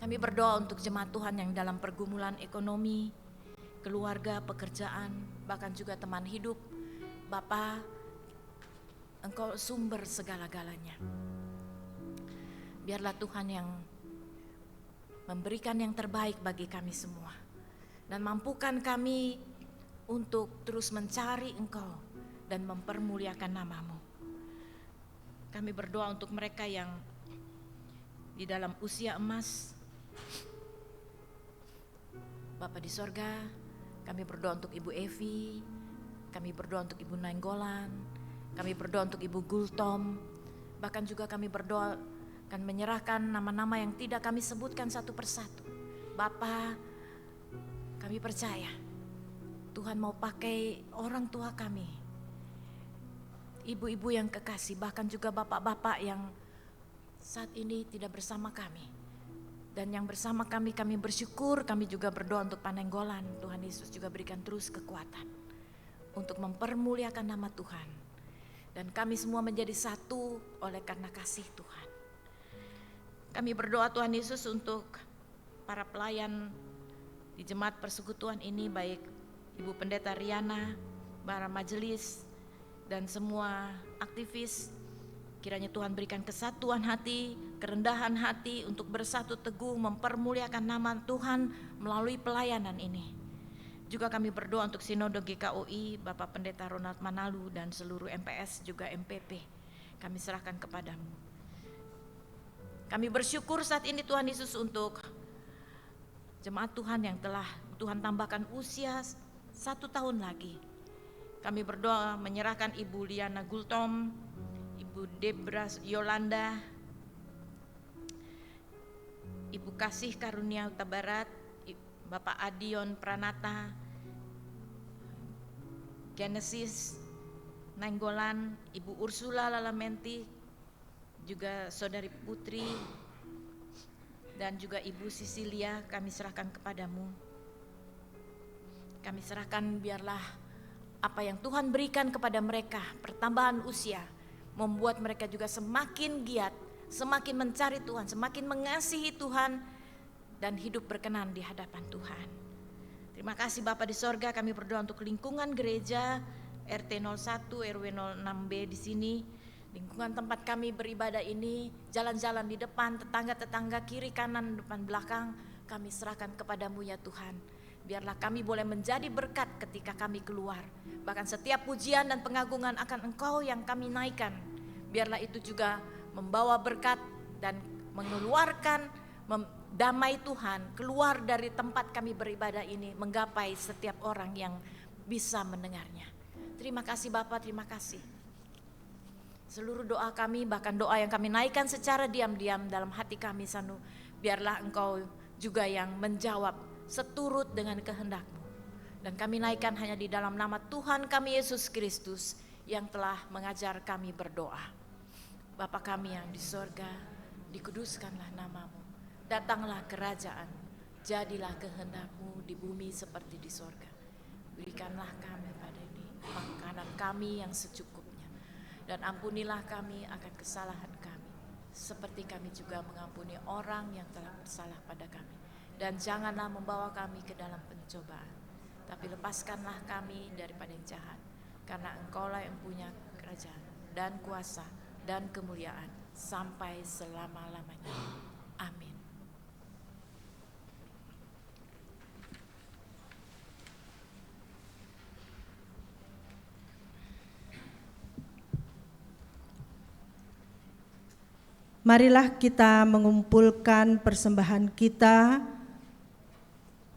Kami berdoa untuk jemaat Tuhan yang dalam pergumulan ekonomi, keluarga, pekerjaan, bahkan juga teman hidup. Bapa, Engkau sumber segala-galanya. Biarlah Tuhan yang memberikan yang terbaik bagi kami semua. Dan mampukan kami untuk terus mencari Engkau dan mempermuliakan nama-Mu. Kami berdoa untuk mereka yang di dalam usia emas. Bapa di sorga, kami berdoa untuk Ibu Evi, kami berdoa untuk Ibu Nainggolan, kami berdoa untuk Ibu Gultom, bahkan juga kami berdoa dan menyerahkan nama-nama yang tidak kami sebutkan satu persatu. Bapa, kami percaya Tuhan mau pakai orang tua kami, ibu-ibu yang kekasih, bahkan juga bapak-bapak yang saat ini tidak bersama kami. Dan yang bersama kami, kami bersyukur, kami juga berdoa untuk Panenggolan. Tuhan Yesus juga berikan terus kekuatan untuk mempermuliakan nama Tuhan. Dan kami semua menjadi satu oleh karena kasih Tuhan. Kami berdoa Tuhan Yesus untuk para pelayan di Jemaat Persekutuan ini, baik Ibu Pendeta Riana, para majelis, dan semua aktivis. Kiranya Tuhan berikan kesatuan hati, kerendahan hati untuk bersatu teguh mempermuliakan nama Tuhan melalui pelayanan ini. Juga kami berdoa untuk Sinode GKUI, Bapak Pendeta Ronald Manalu dan seluruh MPS juga MPP. Kami serahkan kepadamu. Kami bersyukur saat ini Tuhan Yesus untuk jemaat Tuhan yang telah Tuhan tambahkan usia 1 tahun lagi. Kami berdoa menyerahkan Ibu Liana Gultom, Ibu Debra Yolanda, Ibu Kasih Karunia Huta Barat, Bapak Adion Pranata, Genesis Nainggolan, Ibu Ursula Lalamenti, juga Saudari Putri, dan juga Ibu Sisilia, kami serahkan kepadamu. Kami serahkan biarlah apa yang Tuhan berikan kepada mereka, pertambahan usia, membuat mereka juga semakin giat, semakin mencari Tuhan, semakin mengasihi Tuhan, dan hidup berkenan di hadapan Tuhan. Terima kasih Bapa di sorga, kami berdoa untuk lingkungan gereja RT 01 RW 06B di sini, lingkungan tempat kami beribadah ini, jalan-jalan di depan, tetangga-tetangga kiri kanan depan belakang, kami serahkan kepadamu ya Tuhan. Biarlah kami boleh menjadi berkat ketika kami keluar. Bahkan setiap pujian dan pengagungan akan Engkau yang kami naikkan, biarlah itu juga membawa berkat dan mengeluarkan damai Tuhan keluar dari tempat kami beribadah ini, menggapai setiap orang yang bisa mendengarnya. Terima kasih Bapa, terima kasih. Seluruh doa kami, bahkan doa yang kami naikkan secara diam-diam dalam hati kami Sanu, biarlah Engkau juga yang menjawab seturut dengan kehendak-Mu. Dan kami naikkan hanya di dalam nama Tuhan kami Yesus Kristus yang telah mengajar kami berdoa. Bapa kami yang di sorga, dikuduskanlah namamu, datanglah kerajaan, jadilah kehendak-Mu di bumi seperti di sorga. Berikanlah kami pada ini makanan kami yang secukupnya, dan ampunilah kami akan kesalahan kami, seperti kami juga mengampuni orang yang telah bersalah pada kami. Dan janganlah membawa kami ke dalam pencobaan, tapi lepaskanlah kami daripada yang jahat, karena Engkaulah yang punya kerajaan dan kuasa dan kemuliaan sampai selama-lamanya. Amin. Marilah kita mengumpulkan persembahan kita.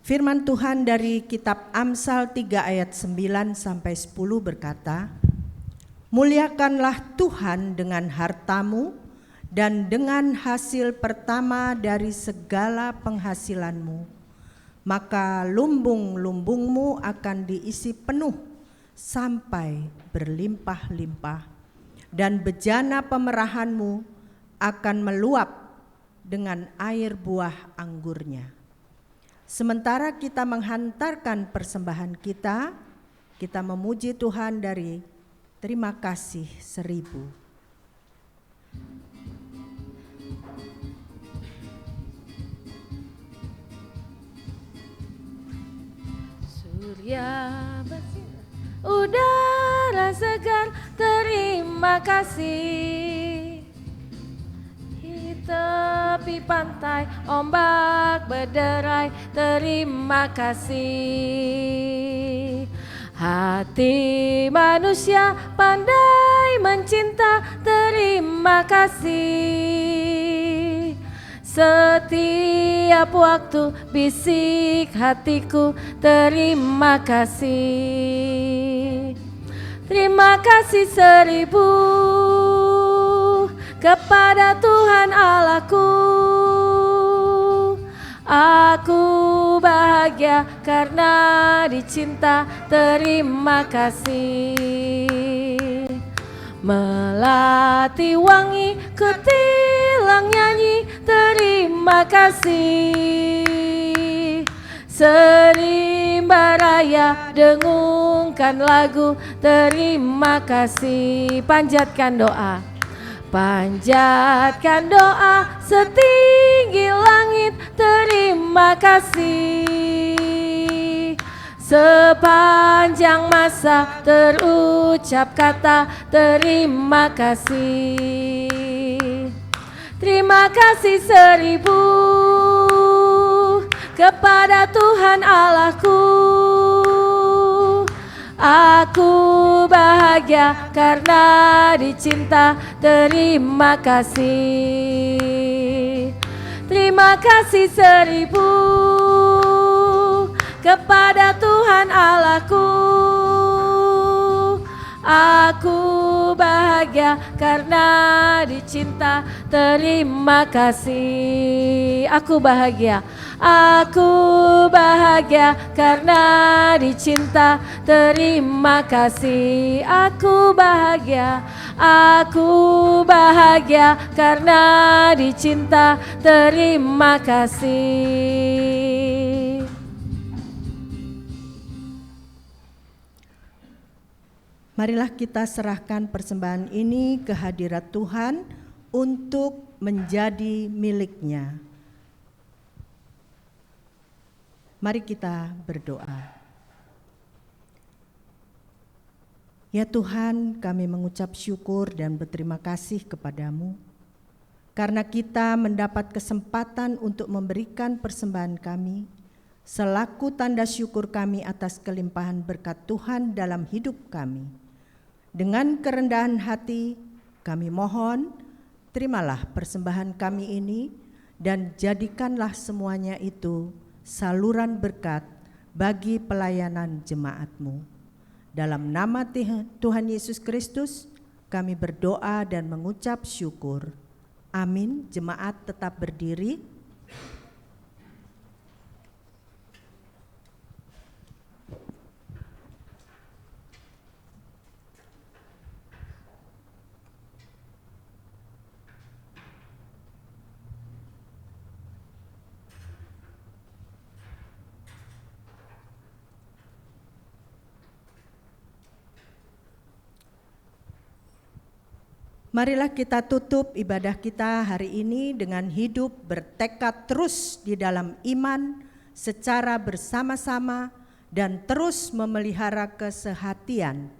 Firman Tuhan dari kitab Amsal 3 ayat 9 sampai 10 berkata, "Muliakanlah Tuhan dengan hartamu dan dengan hasil pertama dari segala penghasilanmu, maka lumbung-lumbungmu akan diisi penuh sampai berlimpah-limpah, dan bejana pemerahanmu akan meluap dengan air buah anggurnya." Sementara kita menghantarkan persembahan kita memuji Tuhan dari terima kasih 1000. Surya bersinar, udara segar, terima kasih. Di tepi pantai ombak berderai, terima kasih. Hati manusia pandai mencinta, terima kasih. Setiap waktu bisik hatiku, terima kasih. Terima kasih 1000 kepada Tuhan Allahku. Aku bahagia karena dicinta, terima kasih. Melati wangi kutilang nyanyi, terima kasih. Serimba raya dengungkan lagu, terima kasih. Panjatkan doa. Panjatkan doa setinggi langit, terima kasih. Sepanjang masa terucap kata, terima kasih. Terima kasih 1000 kepada Tuhan Allahku. Aku bahagia karena dicinta, terima kasih. Terima kasih 1000 kepada Tuhan Allahku. Aku bahagia karena dicinta, terima kasih. Aku bahagia. Aku bahagia karena dicinta, terima kasih. Aku bahagia. Aku bahagia karena dicinta, terima kasih. Marilah kita serahkan persembahan ini ke hadirat Tuhan untuk menjadi milik-Nya. Mari kita berdoa. Ya Tuhan, kami mengucap syukur dan berterima kasih kepadamu karena kita mendapat kesempatan untuk memberikan persembahan kami selaku tanda syukur kami atas kelimpahan berkat Tuhan dalam hidup kami. Dengan kerendahan hati kami mohon, terimalah persembahan kami ini dan jadikanlah semuanya itu saluran berkat bagi pelayanan jemaat-Mu. Dalam nama Tuhan Yesus Kristus kami berdoa dan mengucap syukur. Amin. Jemaat tetap berdiri. Marilah kita tutup ibadah kita hari ini dengan hidup bertekad terus di dalam iman secara bersama-sama dan terus memelihara kesehatian.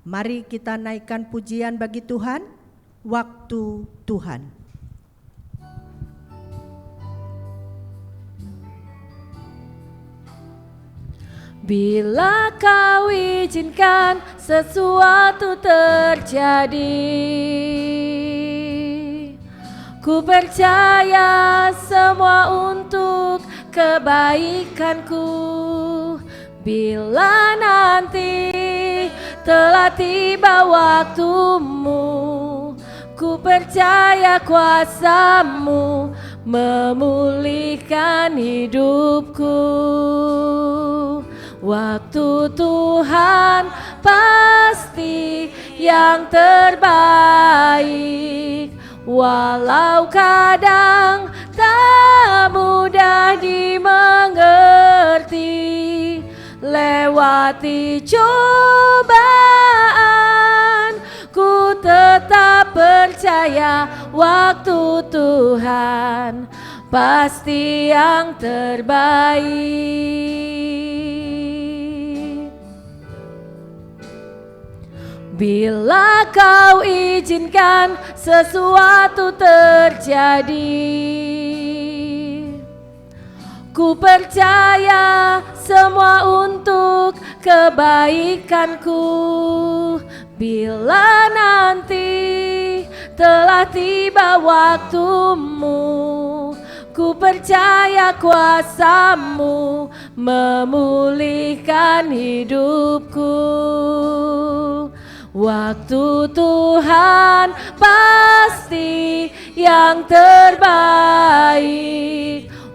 Mari kita naikkan pujian bagi Tuhan, waktu Tuhan. Bila kau izinkan sesuatu terjadi, ku percaya semua untuk kebaikanku. Bila nanti telah tiba waktumu, ku percaya kuasa-Mu memulihkan hidupku. Waktu Tuhan pasti yang terbaik, walau kadang tak mudah dimengerti. Lewati cobaan, ku tetap percaya waktu Tuhan pasti yang terbaik. Bila kau izinkan sesuatu terjadi, ku percaya semua untuk kebaikanku. Bila nanti telah tiba waktumu, ku percaya kuasa-Mu memulihkan hidupku. Waktu Tuhan pasti yang terbaik,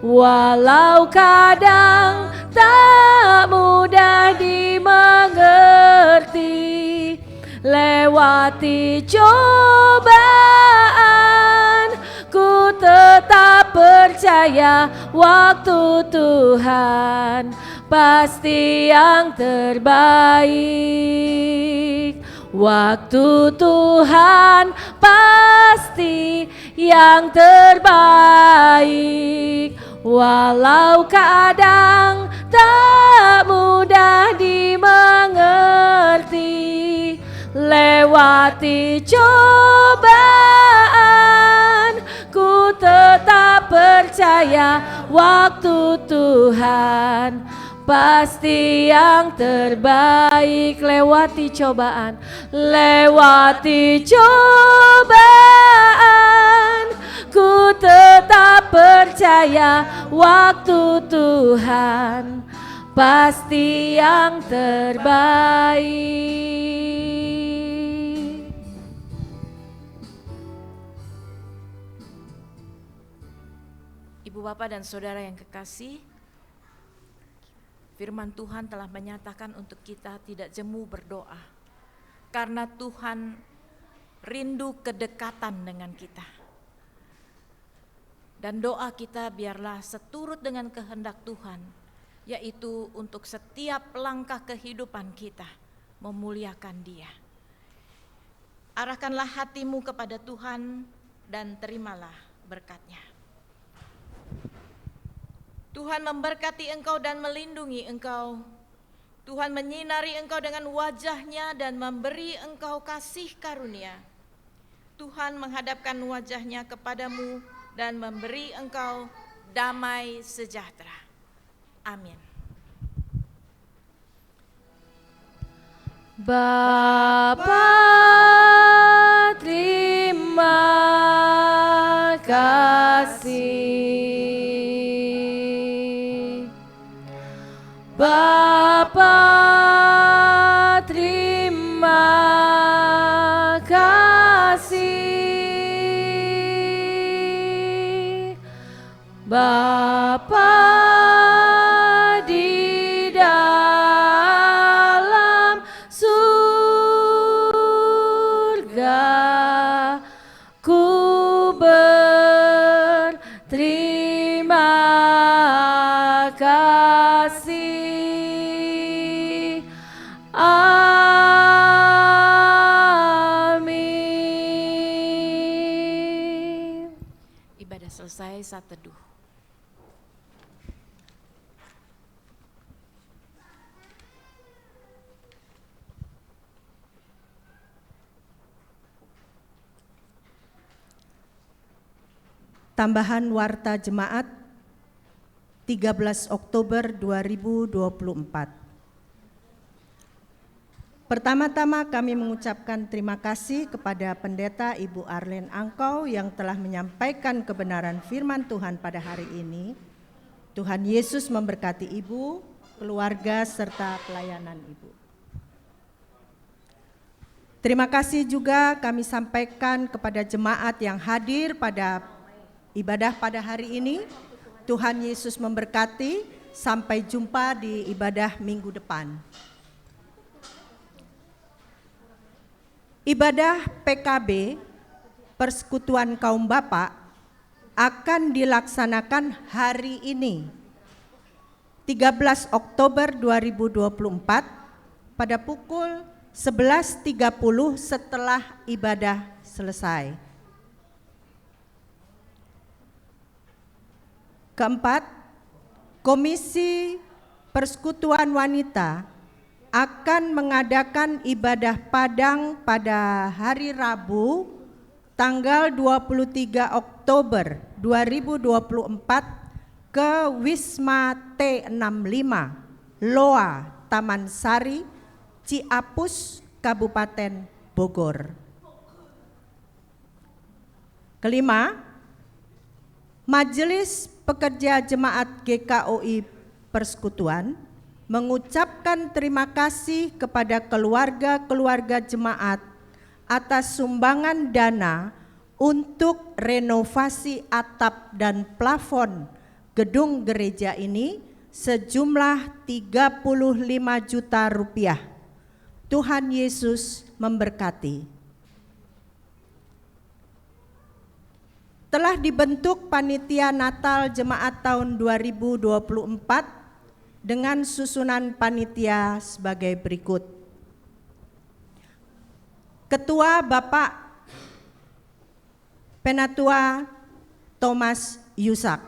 walau kadang tak mudah dimengerti. Lewati cobaan, ku tetap percaya waktu Tuhan pasti yang terbaik. Waktu Tuhan pasti yang terbaik, walau kadang tak mudah dimengerti. Lewati cobaan, ku tetap percaya waktu Tuhan pasti yang terbaik. Lewati cobaan, lewati cobaan, ku tetap percaya waktu Tuhan pasti yang terbaik. Ibu Bapak dan Saudara yang kekasih, firman Tuhan telah menyatakan untuk kita tidak jemu berdoa, karena Tuhan rindu kedekatan dengan kita. Dan doa kita biarlah seturut dengan kehendak Tuhan, yaitu untuk setiap langkah kehidupan kita memuliakan Dia. Arahkanlah hatimu kepada Tuhan dan terimalah berkat-Nya. Tuhan memberkati engkau dan melindungi engkau. Tuhan menyinari engkau dengan wajah-Nya dan memberi engkau kasih karunia. Tuhan menghadapkan wajah-Nya kepadamu dan memberi engkau damai sejahtera. Amin. Bapa, terima kasih. Bapa, terima kasih. Bapa di dalam surga, ku berterima kasih. Amin. tambahan warta jemaat 13 Oktober 2024. Pertama-tama kami mengucapkan terima kasih kepada Pendeta Ibu Arlene Angkau yang telah menyampaikan kebenaran firman Tuhan pada hari ini. Tuhan Yesus memberkati Ibu, keluarga, serta pelayanan Ibu. Terima kasih juga kami sampaikan kepada jemaat yang hadir pada ibadah pada hari ini. Tuhan Yesus memberkati, sampai jumpa di ibadah minggu depan. Ibadah PKB, Persekutuan Kaum Bapak, akan dilaksanakan hari ini, 13 Oktober 2024, pada pukul 11.30 setelah ibadah selesai. Keempat, Komisi Persekutuan Wanita akan mengadakan ibadah Padang pada hari Rabu tanggal 23 Oktober 2024 ke Wisma T65 Loa Taman Sari, Ciapus, Kabupaten Bogor. Kelima, Majelis Pekerja Jemaat GKOI Persekutuan mengucapkan terima kasih kepada keluarga-keluarga jemaat atas sumbangan dana untuk renovasi atap dan plafon gedung gereja ini sejumlah 35 juta rupiah. Tuhan Yesus memberkati. Telah dibentuk panitia Natal Jemaat tahun 2024 dengan susunan panitia sebagai berikut. Ketua Bapak Penatua Thomas Yusak.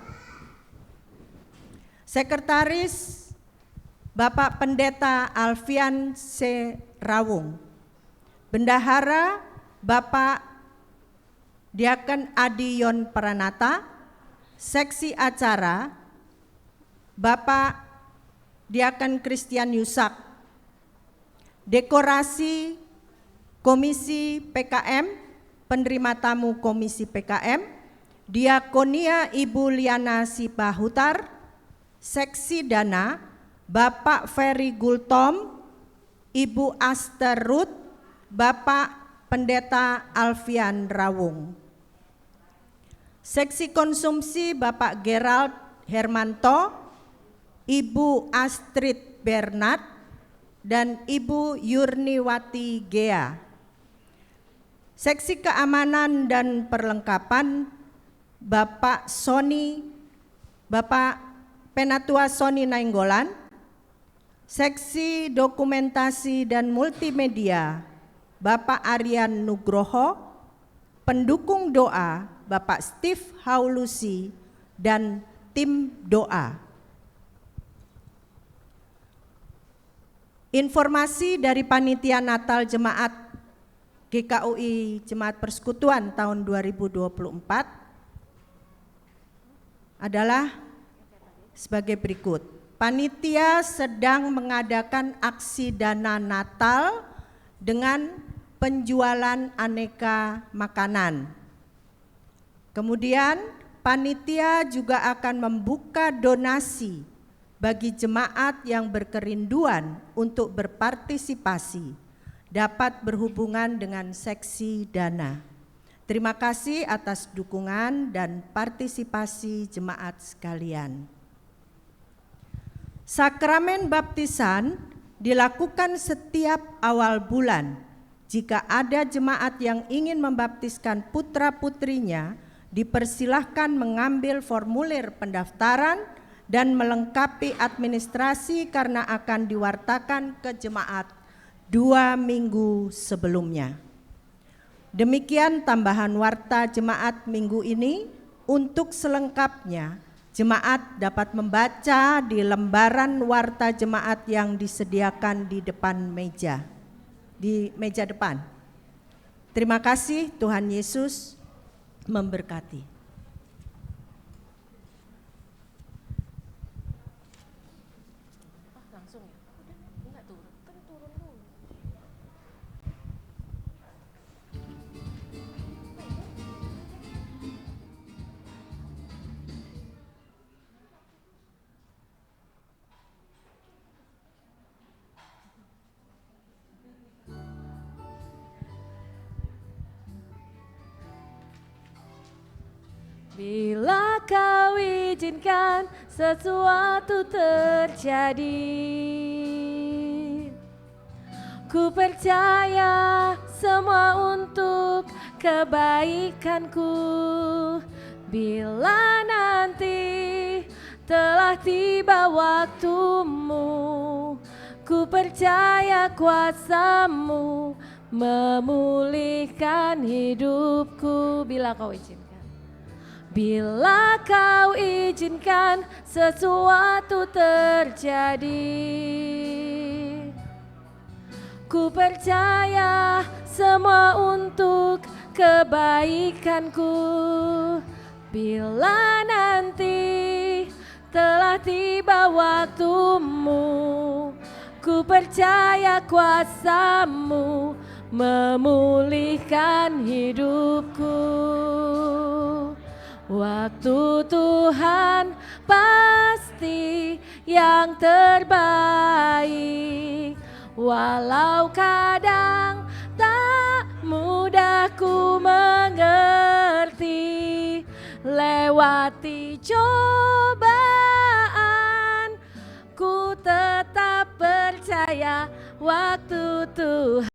Sekretaris Bapak Pendeta Alfian C. Rawung. Bendahara Bapak Diaken Adi Yon Pranata. Seksi acara Bapak Diaken Christian Yusak. Dekorasi Komisi PKM, penerima tamu Komisi PKM, Diakonia Ibu Liana Sipahutar. Seksi dana Bapak Ferry Gultom, Ibu Aster Ruth, Bapak Pendeta Alfian Rawung. Seksi konsumsi Bapak Gerald Hermanto, Ibu Astrid Bernard, dan Ibu Yurniwati Gea. Seksi keamanan dan perlengkapan Bapak Penatua Sony Nainggolan. Seksi dokumentasi dan multimedia Bapak Aryan Nugroho. Pendukung doa Bapak Steve Haulusi dan tim doa. Informasi dari Panitia Natal Jemaat GKUI Jemaat Persekutuan tahun 2024 adalah sebagai berikut. Panitia sedang mengadakan aksi dana Natal dengan penjualan aneka makanan. Kemudian panitia juga akan membuka donasi bagi jemaat yang berkerinduan untuk berpartisipasi, dapat berhubungan dengan seksi dana. Terima kasih atas dukungan dan partisipasi jemaat sekalian. Sakramen baptisan dilakukan setiap awal bulan. Jika ada jemaat yang ingin membaptiskan putra-putrinya, dipersilahkan mengambil formulir pendaftaran dan melengkapi administrasi karena akan diwartakan ke jemaat 2 minggu sebelumnya. Demikian tambahan warta jemaat minggu ini. Untuk selengkapnya, jemaat dapat membaca di lembaran warta jemaat yang disediakan di depan meja, di meja depan. Terima kasih, Tuhan Yesus memberkati. langsung ya? Udah, enggak turun, kan turun dulu. Bila kau izinkan sesuatu terjadi, ku percaya semua untuk kebaikanku. Bila nanti telah tiba waktumu, ku percaya kuasamu memulihkan hidupku. Bila kau izinkan. Bila kau izinkan sesuatu terjadi, ku percaya semua untuk kebaikanku. Bila nanti telah tiba waktumu, ku percaya kuasamu memulihkan hidupku. Waktu Tuhan pasti yang terbaik, walau kadang tak mudah ku mengerti. Lewati cobaan, ku tetap percaya waktu Tuhan